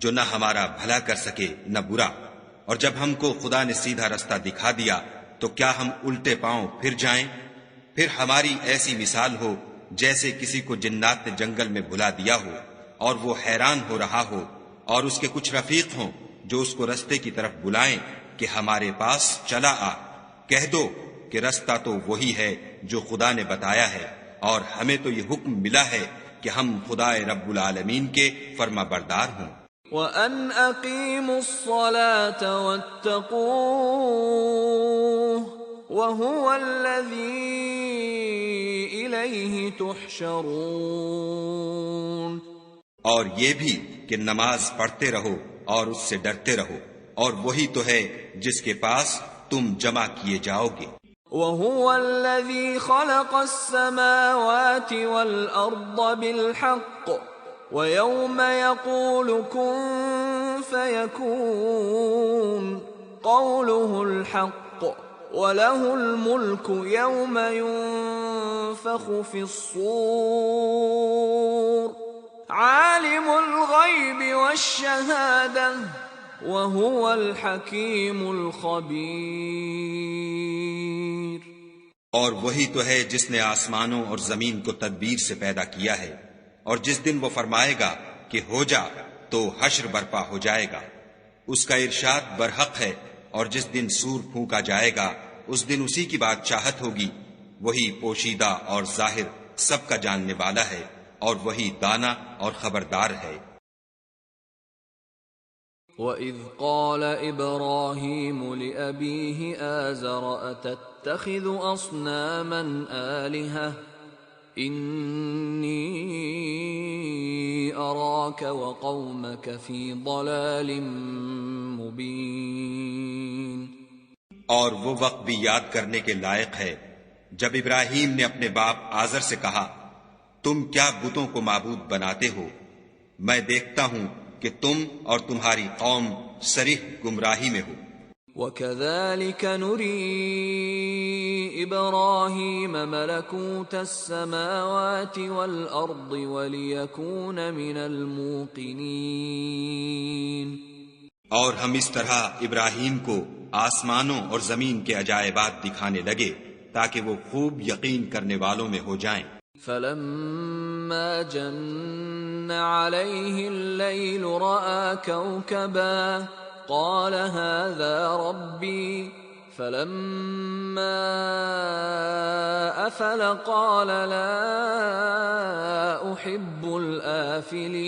جو نہ ہمارا بھلا کر سکے نہ برا، اور جب ہم کو خدا نے سیدھا رستہ دکھا دیا تو کیا ہم الٹے پاؤں پھر جائیں؟ پھر ہماری ایسی مثال ہو جیسے کسی کو جنات نے جنگل میں بھلا دیا ہو اور وہ حیران ہو رہا ہو، اور اس کے کچھ رفیق ہوں جو اس کو رستے کی طرف بلائیں کہ ہمارے پاس چلا آ۔ کہہ دو کہ رستہ تو وہی ہے جو خدا نے بتایا ہے، اور ہمیں تو یہ حکم ملا ہے کہ ہم خدا رب العالمین کے فرما بردار ہوں۔ وَأَنْ أَقِيمُوا الصَّلَاةَ وَاتَّقُوهُ وَهُوَ الَّذِي إِلَيْهِ تُحْشَرُونَ۔ اور یہ بھی کہ نماز پڑھتے رہو اور اس سے ڈرتے رہو، اور وہی تو ہے جس کے پاس تم جمع کیے جاؤ گے۔ وَهُوَ الَّذِي خَلَقَ السَّمَاوَاتِ وَالْأَرْضَ بِالْحَقِّ وَيَوْمَ يَقُولُ كُن فَيَكُونُ قَوْلُهُ الْحَقُّ وَلَهُ الْمُلْكُ يَوْمَ يُنفَخُ فِي الصُّورِ عَالِمُ الْغَيْبِ وَالشَّهَادَةِ وَهُوَ الْحَكِيمُ الْخَبِيرُ۔ اور وہی تو ہے جس نے آسمانوں اور زمین کو تدبیر سے پیدا کیا ہے، اور جس دن وہ فرمائے گا کہ ہو جا تو حشر برپا ہو جائے گا۔ اس کا ارشاد برحق ہے، اور جس دن سور پھونکا جائے گا اس دن اسی کی بادشاہت ہوگی۔ وہی پوشیدہ اور ظاہر سب کا جاننے والا ہے، اور وہی دانا اور خبردار ہے۔ وَإِذْ قَالَ إِبْرَاهِيمُ لِأَبِيهِ آزَرَ أَتَتَّخِذُ أَصْنَامًا آلِهَةً إِنِّي أَرَاكَ وَقَوْمَكَ فِي ضَلَالٍ مُبِينٍ۔ اور وہ وقت بھی یاد کرنے کے لائق ہے جب ابراہیم نے اپنے باپ آزر سے کہا، تم کیا بتوں کو معبود بناتے ہو؟ میں دیکھتا ہوں کہ تم اور تمہاری قوم صریح گمراہی میں ہو۔ وَكَذَلِكَ نُرِي إِبْرَاهِيمَ مَلَكُوتَ السَّمَاوَاتِ وَالْأَرْضِ وَلِيَكُونَ مِنَ الْمُوقِنِينَ۔ اور ہم اس طرح ابراہیم کو آسمانوں اور زمین کے عجائبات دکھانے لگے تاکہ وہ خوب یقین کرنے والوں میں ہو جائیں۔ فَلَمَّا جَنَّ عَلَيْهِ اللَّيْلُ رَأَى كَوْكَبًا قَالَ هَذَا رَبِّي فَلَمَّا أَفَلَ قَالَ لَا أُحِبُّ الْآفِلِينَ۔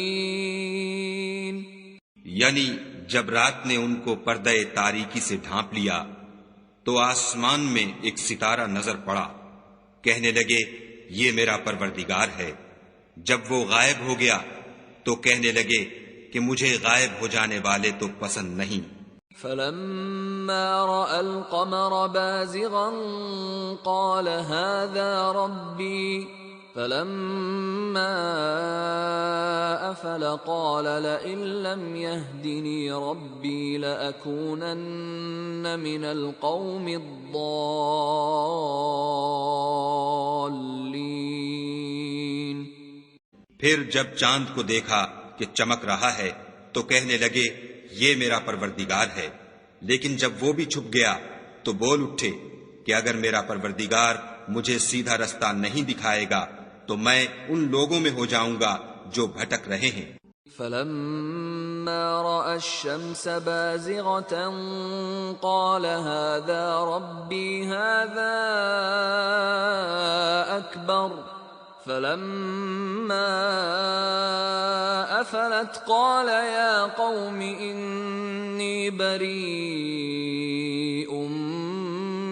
یعنی جب رات نے ان کو پردہ تاریکی سے ڈھانپ لیا تو آسمان میں ایک ستارہ نظر پڑا، کہنے لگے یہ میرا پروردگار ہے۔ جب وہ غائب ہو گیا تو کہنے لگے کہ مجھے غائب ہو جانے والے تو پسند نہیں۔ فَلَمَّا رَأَى الْقَمَرَ بَازِغًا قَالَ هَذَا رَبِّي فَلَمَّا أَفَلَ قَالَ لَئِن لَّمْ يَهْدِنِي رَبِّي لَأَكُونَنَّ مِنَ الْقَوْمِ الضَّالِّينَ۔ پھر جب چاند کو دیکھا کہ چمک رہا ہے تو کہنے لگے یہ میرا پروردگار ہے، لیکن جب وہ بھی چھپ گیا تو بول اٹھے کہ اگر میرا پروردگار مجھے سیدھا رستہ نہیں دکھائے گا تو میں ان لوگوں میں ہو جاؤں گا جو بھٹک رہے ہیں۔ فَلَمَّا فلما رأى الشمس بازغة قال هذا ربي هذا أكبر فلما أفلت قال يا قوم إني بريء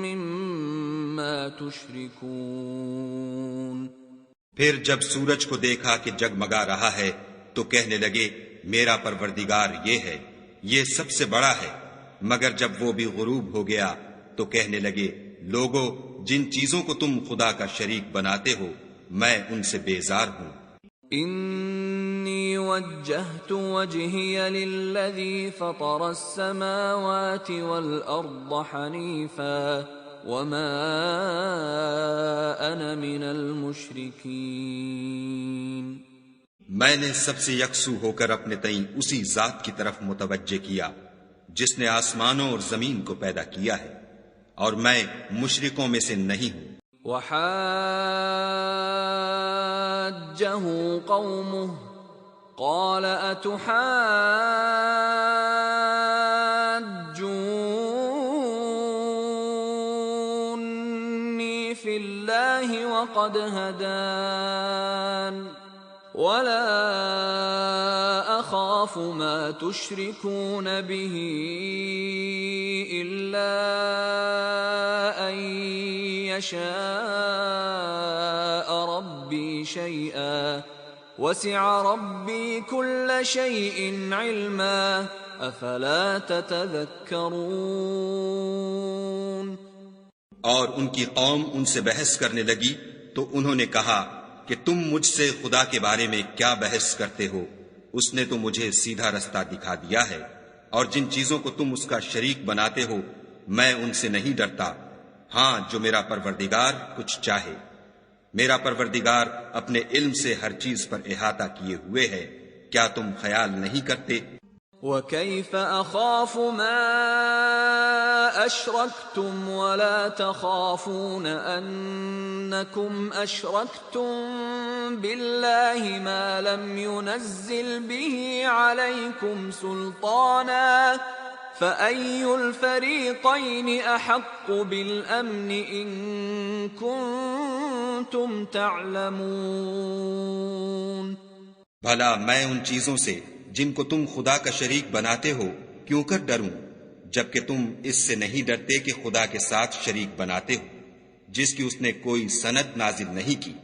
مما تشركون. پھر جب سورج کو دیکھا کہ جگمگا رہا ہے تو کہنے لگے میرا پروردگار یہ ہے، یہ سب سے بڑا ہے. مگر جب وہ بھی غروب ہو گیا تو کہنے لگے لوگو جن چیزوں کو تم خدا کا شریک بناتے ہو میں ان سے بیزار ہوں. انی وجہت وجہی للذی فطر السماوات والارض حنیفا وما انا من المشرکین. میں نے سب سے یکسو ہو کر اپنے تئیں اسی ذات کی طرف متوجہ کیا جس نے آسمانوں اور زمین کو پیدا کیا ہے، اور میں مشرکوں میں سے نہیں ہوں. وحاجه قومه قال اتحاجوني في الله وقد هدان ولا أخاف ما تشركون به إلا أن يشاء ربي شيئا وسع ربي كل شيء علما أفلا تتذكرون. اور ان کی قوم ان سے بحث کرنے لگی تو انہوں نے کہا کہ تم مجھ سے خدا کے بارے میں کیا بحث کرتے ہو؟ اس نے تو مجھے سیدھا رستہ دکھا دیا ہے، اور جن چیزوں کو تم اس کا شریک بناتے ہو میں ان سے نہیں ڈرتا. ہاں جو میرا پروردگار کچھ چاہے. میرا پروردگار اپنے علم سے ہر چیز پر احاطہ کیے ہوئے ہے. کیا تم خیال نہیں کرتے؟ وَكَيْفَ أَخَافُ مَا أَشْرَكْتُمْ وَلَا تَخَافُونَ أَنَّكُمْ أَشْرَكْتُمْ بِاللَّهِ مَا لَمْ يُنَزِّلْ بِهِ عَلَيْكُمْ سُلْطَانًا فَأَيُّ الْفَرِيقَيْنِ أَحَقُّ بِالْأَمْنِ إِن كُنتُمْ تَعْلَمُونَ. بھلا میں ان چیزوں سے جن کو تم خدا کا شریک بناتے ہو کیوں کر ڈروں، جبکہ تم اس سے نہیں ڈرتے کہ خدا کے ساتھ شریک بناتے ہو جس کی اس نے کوئی سند نازل نہیں کی.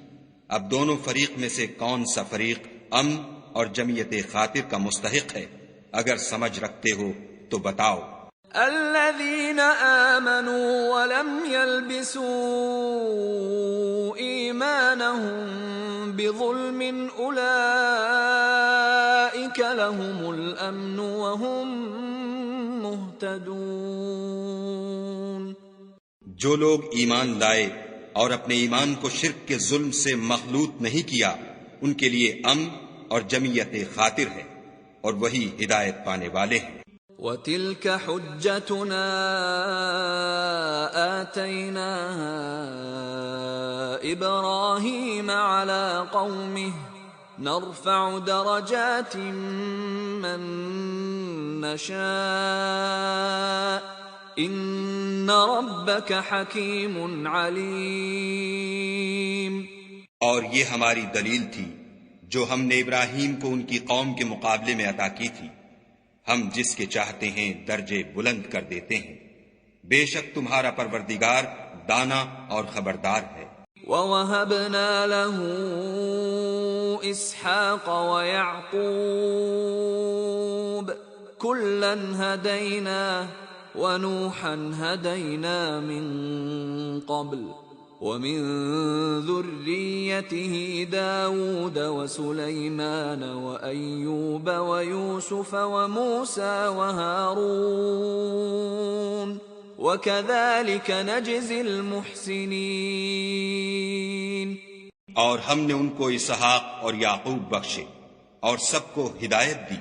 اب دونوں فریق میں سے کون سا فریق امن اور جمعیت خاطر کا مستحق ہے؟ اگر سمجھ رکھتے ہو تو بتاؤ. الذين آمنوا ولم يلبسوا إيمانهم بظلم أولئك لهم الأمن وهم مهتدون. جو لوگ ایمان لائے اور اپنے ایمان کو شرک کے ظلم سے مخلوط نہیں کیا ان کے لیے امن اور جمعیت خاطر ہے، اور وہی ہدایت پانے والے ہیں. وَتِلْكَ حُجَّتُنَا آتَيْنَاهَا إِبْرَاهِيمَ عَلَى قَوْمِهِ نَرْفَعُ دَرَجَاتٍ مَّن نَّشَاءُ إِنَّ رَبَّكَ حَكِيمٌ عَلِيمٌ. اور یہ ہماری دلیل تھی جو ہم نے ابراہیم کو ان کی قوم کے مقابلے میں عطا کی تھی. ہم جس کے چاہتے ہیں درجے بلند کر دیتے ہیں. بے شک تمہارا پروردگار دانا اور خبردار ہے. وَوَهَبْنَا لَهُ إِسْحَاقَ وَيَعْقُوبَ كُلًّا هَدَيْنَا وَنُوحًا هَدَيْنَا مِن قَبْلُ وَمِن ذُرِّيَّتِهِ دَاوُودَ وَسُلَيْمَانَ وَأَيُّوبَ وَيُوسُفَ وَمُوسَى وَهَارُونَ وَكَذَلِكَ نَجْزِي الْمُحْسِنِينَ. اور ہم نے ان کو اسحاق اور یعقوب بخشے اور سب کو ہدایت دی،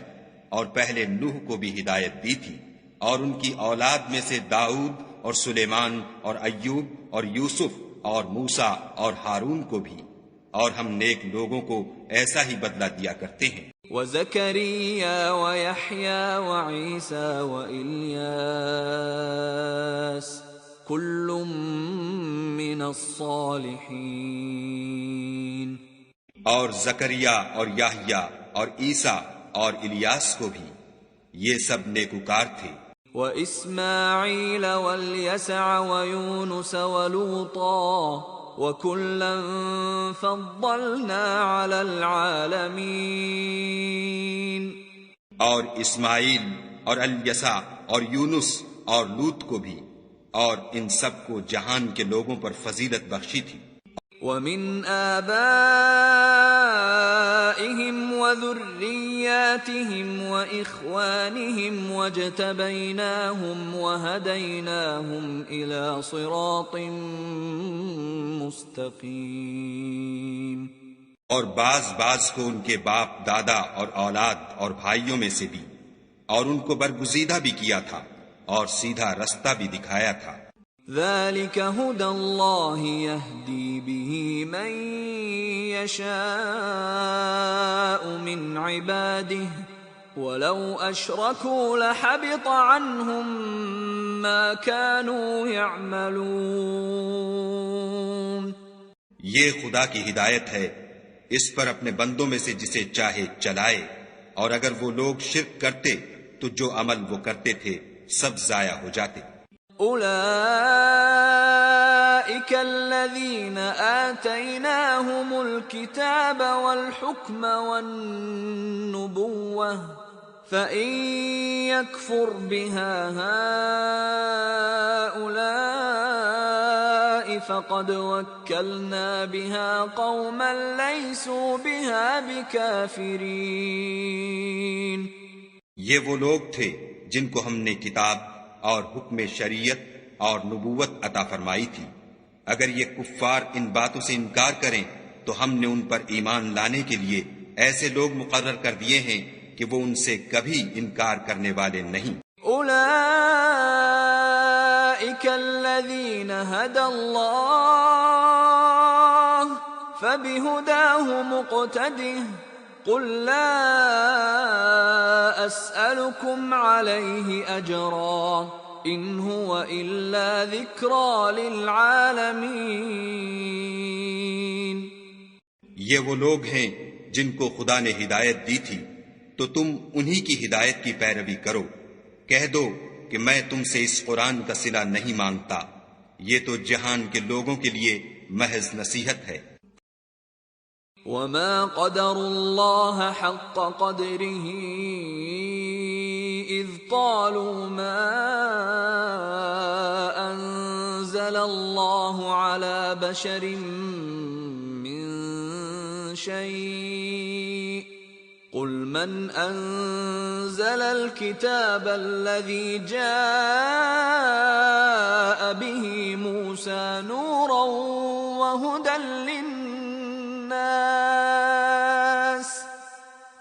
اور پہلے نوح کو بھی ہدایت دی تھی، اور ان کی اولاد میں سے داؤد اور سلیمان اور ایوب اور یوسف اور موسیٰ اور ہارون کو بھی، اور ہم نیک لوگوں کو ایسا ہی بدلہ دیا کرتے ہیں. وزكريا ويحيى وعيسى وإلياس كل من الصالحين. اور زکریا اور یحییٰ اور عیسیٰ اور الیاس کو بھی، یہ سب نیکوکار تھے. وإسماعيل واليسع ويونس ولوطا وكلا فضلنا على العالمين. اور اسماعیل اور الیسع اور یونس اور لوط کو بھی، اور ان سب کو جہان کے لوگوں پر فضیلت بخشی تھی. ومن آبائهم وذرياتهم وإخوانهم واجتبيناهم وهديناهم إلى صراط مستقيم. اور بعض کو ان کے باپ دادا اور اولاد اور بھائیوں میں سے بھی، اور ان کو برگزیدہ بھی کیا تھا اور سیدھا رستہ بھی دکھایا تھا. ذلك هدى الله يهدي به من يشاء من عباده ولو أشركوا لحبط عنهم ما كانوا يعملون. یہ خدا کی ہدایت ہے، اس پر اپنے بندوں میں سے جسے چاہے چلائے، اور اگر وہ لوگ شرک کرتے تو جو عمل وہ کرتے تھے سب ضائع ہو جاتے. أولئك الذين آتيناهم الكتاب والحكم والنبوة فإن يكفر بها هؤلاء فقد وكلنا بها قوما ليسوا بها بكافرين. یہ وہ لوگ تھے جن کو ہم نے کتاب اور حکم شریعت اور نبوت عطا فرمائی تھی. اگر یہ کفار ان باتوں سے انکار کریں تو ہم نے ان پر ایمان لانے کے لیے ایسے لوگ مقرر کر دیے ہیں کہ وہ ان سے کبھی انکار کرنے والے نہیں. اولئک الذین ھدی اللہ فبہداہ مقتدہ قل لا اسألکم علیہ اجرا ان هو الا ذکری للعالمین. یہ وہ لوگ ہیں جن کو خدا نے ہدایت دی تھی تو تم انہی کی ہدایت کی پیروی کرو. کہہ دو کہ میں تم سے اس قرآن کا صلہ نہیں مانگتا، یہ تو جہان کے لوگوں کے لیے محض نصیحت ہے. وما قدر الله حق قدره اذ قالوا ما انزل الله على بشر من شيء قل من انزل الكتاب الذي جاء به موسى نورا وهدى للناس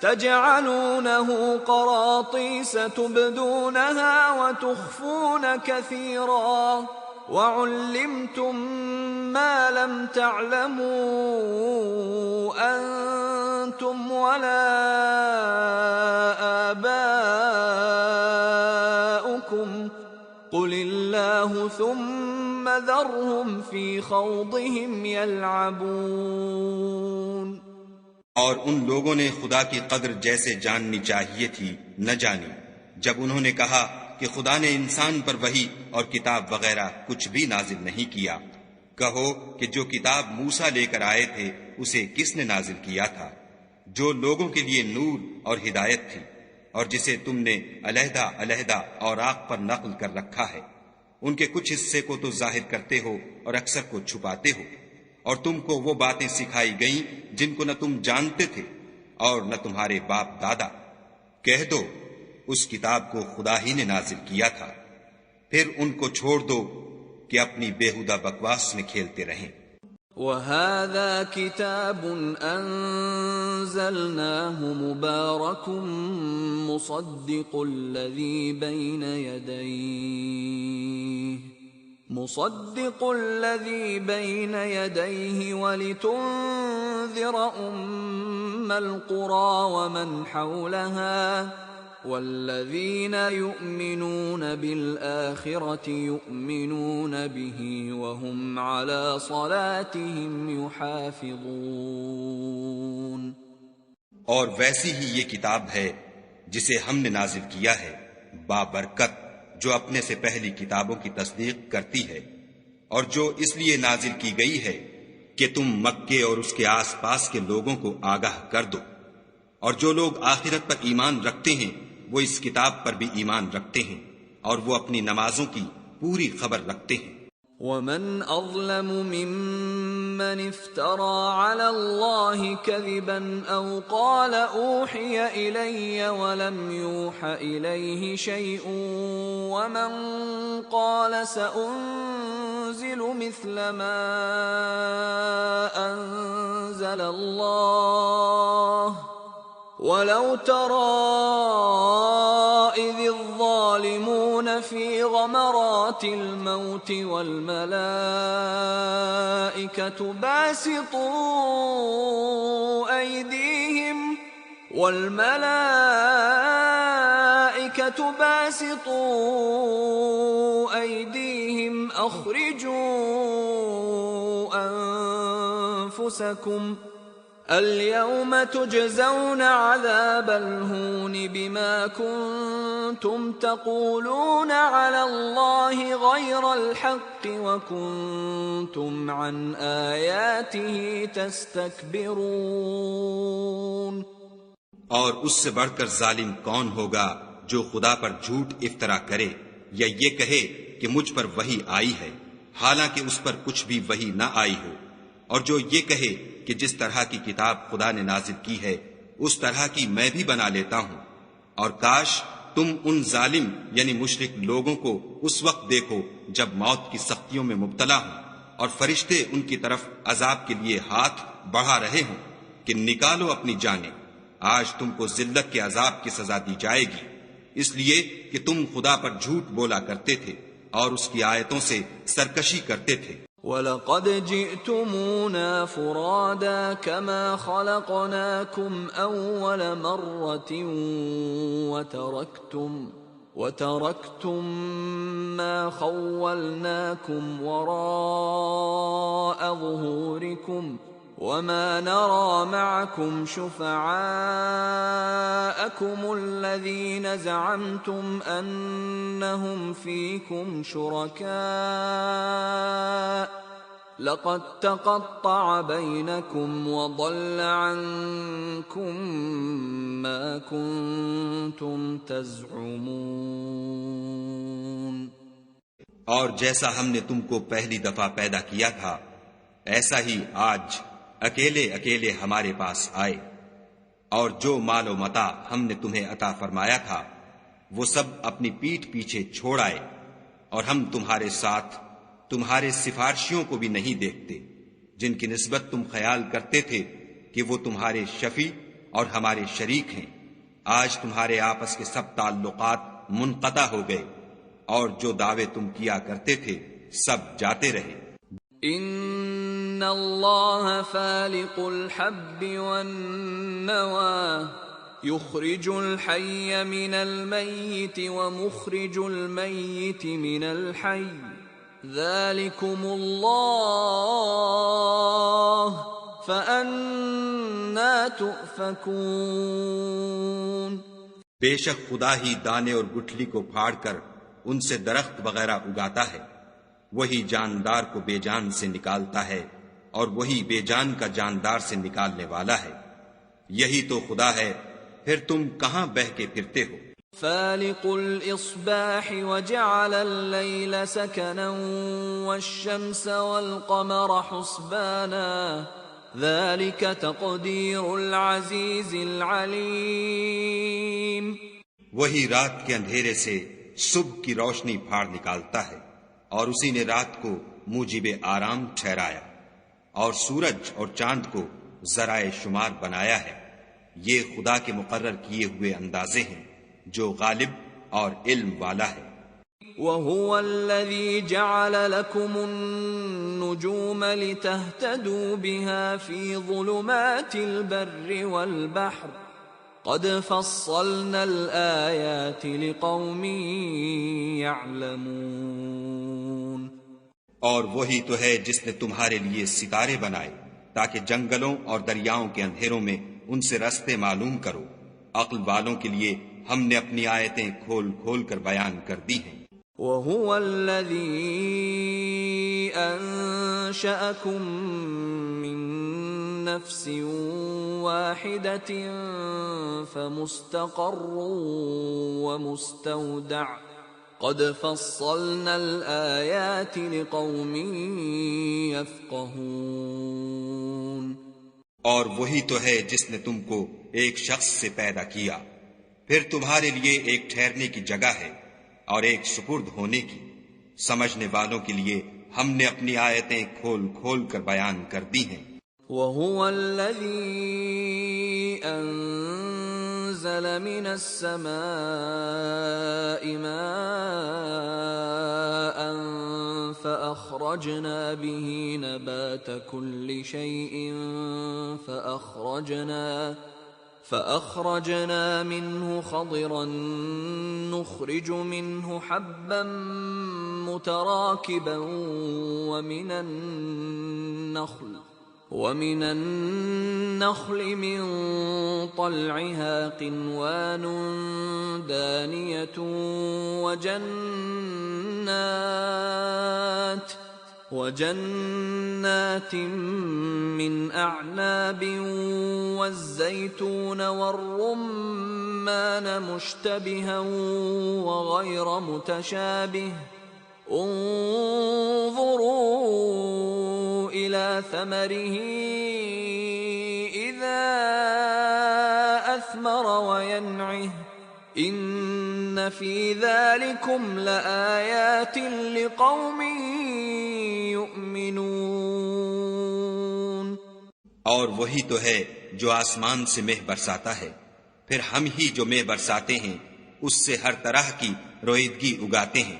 تجعلونه قراطيس تبدونها وتخفون كثيرا وعلمتم ما لم تعلموا أنتم ولا آباؤكم قل الله ثم ذرهم في خوضهم يلعبون. اور ان لوگوں نے خدا کی قدر جیسے جاننی چاہیے تھی نہ جانی جب انہوں نے کہا کہ خدا نے انسان پر وحی اور کتاب وغیرہ کچھ بھی نازل نہیں کیا. کہو کہ جو کتاب موسیٰ لے کر آئے تھے اسے کس نے نازل کیا تھا، جو لوگوں کے لیے نور اور ہدایت تھی، اور جسے تم نے علیحدہ علیحدہ اوراق پر نقل کر رکھا ہے. ان کے کچھ حصے کو تو ظاہر کرتے ہو اور اکثر کو چھپاتے ہو، اور تم کو وہ باتیں سکھائی گئیں جن کو نہ تم جانتے تھے اور نہ تمہارے باپ دادا. کہہ دو اس کتاب کو خدا ہی نے نازل کیا تھا، پھر ان کو چھوڑ دو کہ اپنی بیہودہ بکواس میں کھیلتے رہیں. وَهَذَا كِتَابٌ أَنزَلْنَاهُ مُبَارَكٌ مُصَدِّقُ الَّذِي بَيْنَ يَدَيْهِ مصدق الذي بين يديه ولتنذر أم القرى ومن حولها والذين يؤمنون بالآخرة يؤمنون به وهم على صلاتهم يحافظون. اور ویسی ہی یہ کتاب ہے جسے ہم نے نازل کیا ہے بابرکت، جو اپنے سے پہلی کتابوں کی تصدیق کرتی ہے، اور جو اس لیے نازل کی گئی ہے کہ تم مکے اور اس کے آس پاس کے لوگوں کو آگاہ کر دو، اور جو لوگ آخرت پر ایمان رکھتے ہیں وہ اس کتاب پر بھی ایمان رکھتے ہیں، اور وہ اپنی نمازوں کی پوری خبر رکھتے ہیں. ومن اظلم ممن افترى على الله كذبا او قال اوحي الي ولم يوح اليه شيء ومن قال سانزل مثل ما انزل الله ولو ترى اذ الظالمون في غمرات الموت والملائكة باسطوا أيديهم أخرجوا أنفسكم اليوم تجزون عذاب الهون بما كنتم تقولون على الله غير الحق وكنتم عن آياته تستكبرون. اور اس سے بڑھ کر ظالم کون ہوگا جو خدا پر جھوٹ افطرا کرے یا یہ کہے کہ مجھ پر وحی آئی ہے حالانکہ اس پر کچھ بھی وحی نہ آئی ہو، اور جو یہ کہے کہ جس طرح کی کتاب خدا نے نازل کی ہے اس طرح کی میں بھی بنا لیتا ہوں. اور کاش تم ان ظالم یعنی مشرک لوگوں کو اس وقت دیکھو جب موت کی سختیوں میں مبتلا ہوں اور فرشتے ان کی طرف عذاب کے لیے ہاتھ بڑھا رہے ہوں کہ نکالو اپنی جانیں، آج تم کو ذلت کے عذاب کی سزا دی جائے گی، اس لیے کہ تم خدا پر جھوٹ بولا کرتے تھے اور اس کی آیتوں سے سرکشی کرتے تھے. وَلَقَدْ جِئْتُمُونَا فُرَادَا كَمَا خَلَقْنَاكُمْ أَوَّلَ مَرَّةٍ وَتَرَكْتُمْ مَا خَوَّلْنَاكُمْ وَرَاءَ ظُهُورِكُمْ وَمَا نَرَى مَعَكُمْ شُفَعَاءَكُمُ الَّذِينَ زَعَمْتُمْ أَنَّهُمْ فِيكُمْ شُرَكَاءُ لَقَدْ تَقَطَّعَ بَيْنَكُمْ وَضَلَّ عَنكُمْ مَا كُنتُمْ تَزْعُمُونَ. اور جیسا ہم نے تم کو پہلی دفعہ پیدا کیا تھا ایسا ہی آج اکیلے اکیلے ہمارے پاس آئے، اور جو مال و متاع ہم نے تمہیں عطا فرمایا تھا وہ سب اپنی پیٹھ پیچھے چھوڑ آئے، اور ہم تمہارے ساتھ تمہارے سفارشیوں کو بھی نہیں دیکھتے جن کی نسبت تم خیال کرتے تھے کہ وہ تمہارے شفیع اور ہمارے شریک ہیں. آج تمہارے آپس کے سب تعلقات منقطع ہو گئے، اور جو دعوے تم کیا کرتے تھے سب جاتے رہے. ان اللہ فالق الحب والنوى يخرج الحي من الميت ومخرج الميت من الحي ذلكم الله فأنا تؤفكون. بے شک خدا ہی دانے اور گٹھلی کو پھاڑ کر ان سے درخت وغیرہ اگاتا ہے، وہی جاندار کو بے جان سے نکالتا ہے اور وہی بے جان کا جاندار سے نکالنے والا ہے. یہی تو خدا ہے، پھر تم کہاں بہ کے پھرتے ہو. فالق الإصباح وجعل الليل سكنا والشمس والقمر حسبانا ذلك تقدير العزيز العليم. وہی رات کے اندھیرے سے صبح کی روشنی پھاڑ نکالتا ہے، اور اسی نے رات کو موجب آرام ٹھہرایا اور سورج اور چاند کو ذرائع شمار بنایا ہے. یہ خدا کے مقرر کیے ہوئے اندازے ہیں جو غالب اور علم والا ہے. وهو الذي جعل لكم النجوم لتهتدوا بها في ظلمات البر والبحر قد فصلنا الآيات لقوم يعلمون۔ اور وہی تو ہے جس نے تمہارے لیے ستارے بنائے تاکہ جنگلوں اور دریاؤں کے اندھیروں میں ان سے رستے معلوم کرو۔ عقل والوں کے لیے ہم نے اپنی آیتیں کھول کھول کر بیان کر دی ہیں۔ وَهُوَ الَّذِي أَنشَأَكُم مِّن نَّفْسٍ وَاحِدَةٍ فَمُسْتَقَرٌّ وَمُسْتَوْدَعٌ قَدْ فَصَّلْنَا الْآيَاتِ لِقَوْمٍ يَفْقَهُونَ۔ اور وہی تو ہے جس نے تم کو ایک شخص سے پیدا کیا، پھر تمہارے لیے ایک ٹھہرنے کی جگہ ہے اور ایک سپرد ہونے کی۔ سمجھنے والوں کے لیے ہم نے اپنی آیتیں کھول کھول کر بیان کر دی ہیں۔ وَهُوَ الَّذِي أَنزَلَ مِنَ السَّمَاءِ مَاءً فَأَخْرَجْنَا بِهِ نَبَاتَ كُلِّ شَيْءٍ فأخرجنا منه خضرا نخرج منه حبا متراكبا ومن النخل من طلعها قنوان دانية وجنات من أعناب والزيتون والرمان مشتبها وغير متشابه انظروا إلى ثمره إذا أثمر وينعه إن في ذلكم لآيات لقوم يؤمنون۔ اور وہی تو ہے جو آسمان سے مہ برساتا ہے، پھر ہم ہی جو مہ برساتے ہیں اس سے ہر طرح کی رویدگی اگاتے ہیں،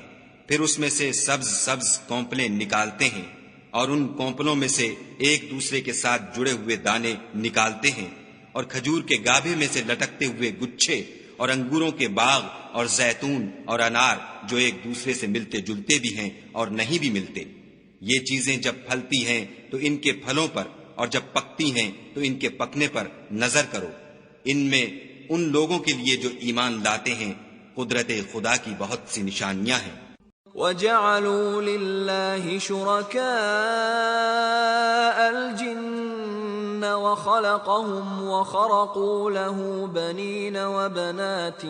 پھر اس میں سے سبز سبز کونپلیں نکالتے ہیں اور ان کونپلوں میں سے ایک دوسرے کے ساتھ جڑے ہوئے دانے نکالتے ہیں، اور کھجور کے گابھے میں سے لٹکتے ہوئے گچھے، اور انگوروں کے باغ اور زیتون اور انار جو ایک دوسرے سے ملتے جلتے بھی ہیں اور نہیں بھی ملتے۔ یہ چیزیں جب پھلتی ہیں تو ان کے پھلوں پر، اور جب پکتی ہیں تو ان کے پکنے پر نظر کرو۔ ان میں ان لوگوں کے لیے جو ایمان لاتے ہیں قدرت خدا کی بہت سی نشانیاں ہیں۔ وَجَعَلُوا لِلَّهِ شُرَكَاءَ الْجِنَّ وَخَلَقَهُمْ وَخَرَقُوا لَهُ بَنِينَ وَبَنَاتٍ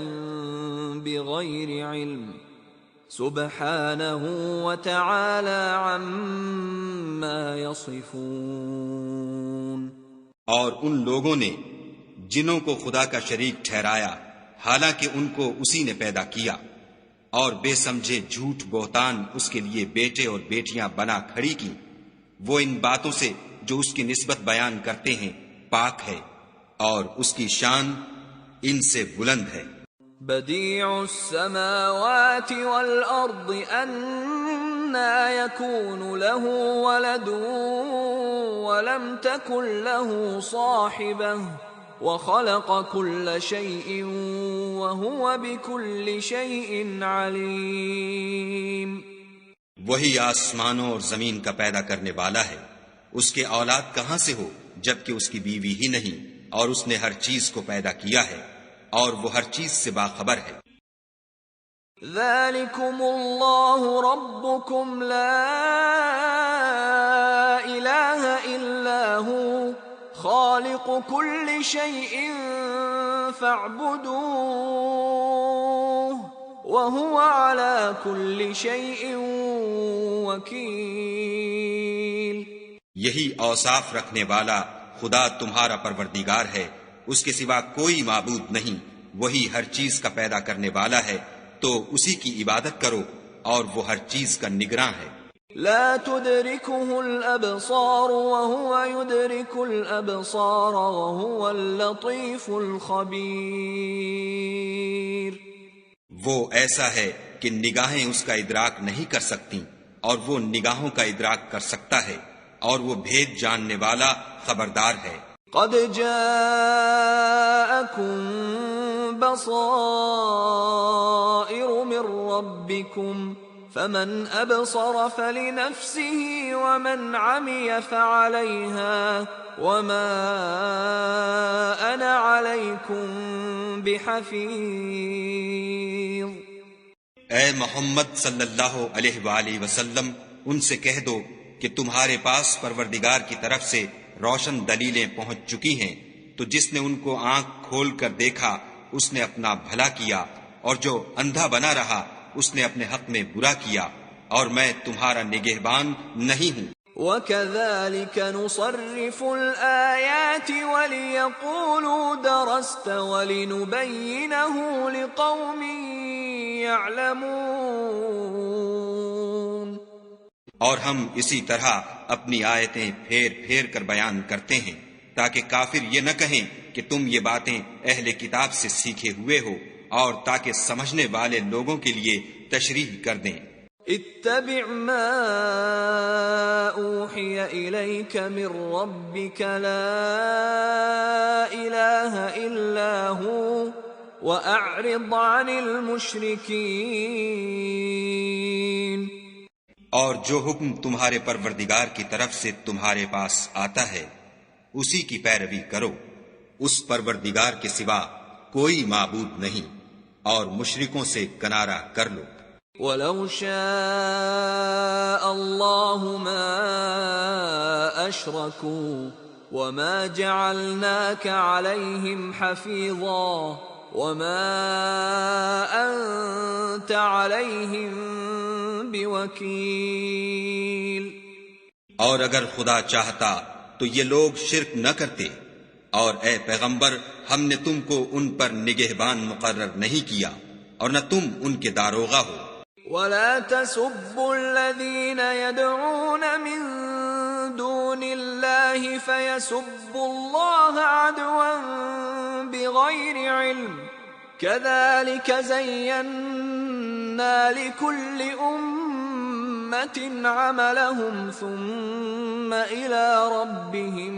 بِغَيْرِ عِلْمٍ سُبْحَانَهُ وَتَعَالَى عَمَّا يَصِفُونَ۔ اور ان لوگوں نے جنوں کو خدا کا شریک ٹھہرایا حالانکہ ان کو اسی نے پیدا کیا، اور بے سمجھے جھوٹ بہتان اس کے لیے بیٹے اور بیٹیاں بنا کھڑی کی۔ وہ ان باتوں سے جو اس کی نسبت بیان کرتے ہیں پاک ہے، اور اس کی شان ان سے بلند ہے۔ بدیع السماوات والارض انى يكون له ولد ولم تكن له صاحبة وخلق كل شيء وهو بكل شيء عليم۔ وہی آسمانوں اور زمین کا پیدا کرنے والا ہے، اس کے اولاد کہاں سے ہو جبکہ اس کی بیوی ہی نہیں، اور اس نے ہر چیز کو پیدا کیا ہے اور وہ ہر چیز سے باخبر ہے۔ ذَلِكُمُ اللَّهُ رَبُّكُمْ لَا إِلَٰهَ إِلَّا هُوَ خَالِقُ كُلِّ شَيْءٍ فَاعْبُدُوهُ وَهُوَ عَلَى كُلِّ شَيْءٍ وَكِيلٌ۔ یہی اوصاف رکھنے والا خدا تمہارا پروردگار ہے، اس کے سوا کوئی معبود نہیں، وہی ہر چیز کا پیدا کرنے والا ہے، تو اسی کی عبادت کرو، اور وہ ہر چیز کا نگراں ہے۔ لا تدركه الابصار وهو يدرك الابصار وهو اللطيف الخبير۔ وہ ایسا ہے کہ نگاہیں اس کا ادراک نہیں کر سکتی اور وہ نگاہوں کا ادراک کر سکتا ہے، اور وہ بھید جاننے والا خبردار ہے۔ قد جاءكم بصائر من ربكم فمن أبصر فلنفسه ومن عمي فعليها وما أنا عليكم بحفيظ۔ اے محمد صلی اللہ علیہ وآلہ وسلم، ان سے کہہ دو کہ تمہارے پاس پروردگار کی طرف سے روشن دلیلیں پہنچ چکی ہیں، تو جس نے ان کو آنکھ کھول کر دیکھا اس نے اپنا بھلا کیا، اور جو اندھا بنا رہا اس نے اپنے حق میں برا کیا، اور میں تمہارا نگہبان نہیں ہوں۔ وَكَذَلِكَ نُصَرِّفُ الْآيَاتِ وَلِيَقُولُوا دَرَسْتَ وَلِنُبَيِّنَهُ لِقَوْمٍ يَعْلَمُونَ۔ اور ہم اسی طرح اپنی آیتیں پھیر پھیر کر بیان کرتے ہیں تاکہ کافر یہ نہ کہیں کہ تم یہ باتیں اہل کتاب سے سیکھے ہوئے ہو، اور تاکہ سمجھنے والے لوگوں کے لیے تشریح کر دیں۔ اتبع ما اوحی الیک من ربک لا الہ الا ہو واعرض عن المشرکین۔ اور جو حکم تمہارے پروردگار کی طرف سے تمہارے پاس آتا ہے اسی کی پیروی کرو، اس پروردگار کے سوا کوئی معبود نہیں، اور مشرکوں سے کنارہ کر لو۔ وَلَوْ شَاءَ اللَّهُ مَا أَشْرَكُوا وَمَا جَعَلْنَاكَ عَلَيْهِمْ حَفِيظًا وَمَا أَنْتَ عَلَيْهِمْ بِوَكِيلٍ۔ اور اگر خدا چاہتا تو یہ لوگ شرک نہ کرتے، اور اے پیغمبر ہم نے تم کو ان پر نگہبان مقرر نہیں کیا، اور نہ تم ان کے داروغہ ہو۔ وَلَا تَسُبُّوا الَّذِينَ يَدْعُونَ مِن دُونِ اللَّهِ فَيَسُبُّوا اللَّهَ عَدْوًا بِغَيْرِ عِلْمٍ كَذَلِكَ زَيَّنَّا لِكُلِّ أُمَّةٍ عَمَلَهُمْ ثُمَّ إِلَى رَبِّهِمْ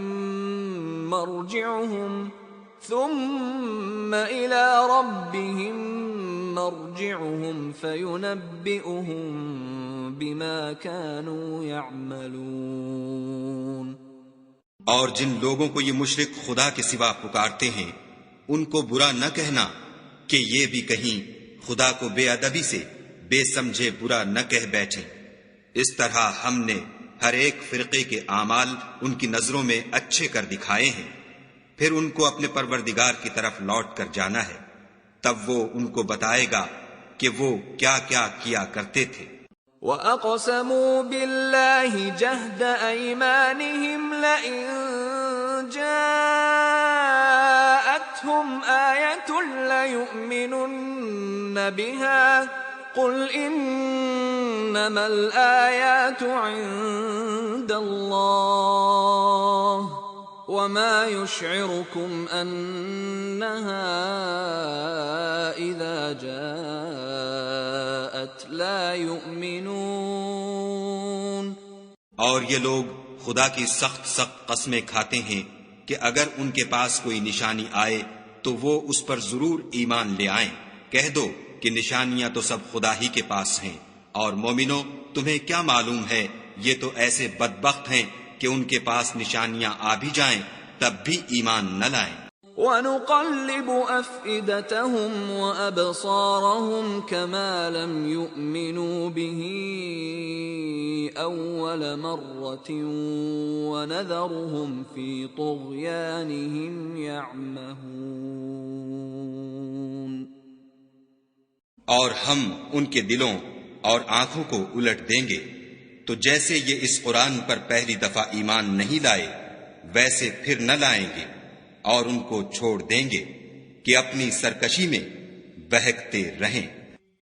مَرْجِعُهُمْ فَيُنَبِّئُهُم بِمَا كَانُوا يَعْمَلُونَ۔ اور جن لوگوں کو یہ مشرک خدا کے سوا پکارتے ہیں ان کو برا نہ کہنا کہ یہ بھی کہیں خدا کو بے ادبی سے بے سمجھے برا نہ کہہ بیٹھیں۔ اس طرح ہم نے ہر ایک فرقے کے اعمال ان کی نظروں میں اچھے کر دکھائے ہیں، پھر ان کو اپنے پروردگار کی طرف لوٹ کر جانا ہے، تب وہ ان کو بتائے گا کہ وہ کیا کیا کیا کرتے تھے۔ وَأَقْسَمُوا بِاللَّهِ جَهْدَ أَيْمَانِهِمْ لَئِن جَاءَتْهُمْ آيَةٌ لَيُؤْمِنُنَّ بِهَا قُلْ إِنَّمَا الْآيَاتُ عِندَ اللَّهِ وَمَا يُشْعِرُكُمْ أَنَّهَا إِذَا جَاءَتْ لَا يُؤْمِنُونَ۔ اور یہ لوگ خدا کی سخت سخت قسمیں کھاتے ہیں کہ اگر ان کے پاس کوئی نشانی آئے تو وہ اس پر ضرور ایمان لے آئیں۔ کہہ دو کہ نشانیاں تو سب خدا ہی کے پاس ہیں، اور مومنوں تمہیں کیا معلوم ہے یہ تو ایسے بدبخت ہیں کہ ان کے پاس نشانیاں آ بھی جائیں تب بھی ایمان نہ لائیں۔ وَنُقَلِّبُ أَفْئِدَتَهُمْ وَأَبْصَارَهُمْ كَمَا لَمْ يُؤْمِنُوا بِهِ أَوَّلَ مَرَّةٍ وَنَذَرُهُمْ فِي طُغْيَانِهِمْ يَعْمَهُونَ۔ اور ہم ان کے دلوں اور آنکھوں کو الٹ دیں گے، تو جیسے یہ اس قرآن پر پہلی دفعہ ایمان نہیں لائے ویسے پھر نہ لائیں گے، اور ان کو چھوڑ دیں گے کہ اپنی سرکشی میں بہکتے رہیں۔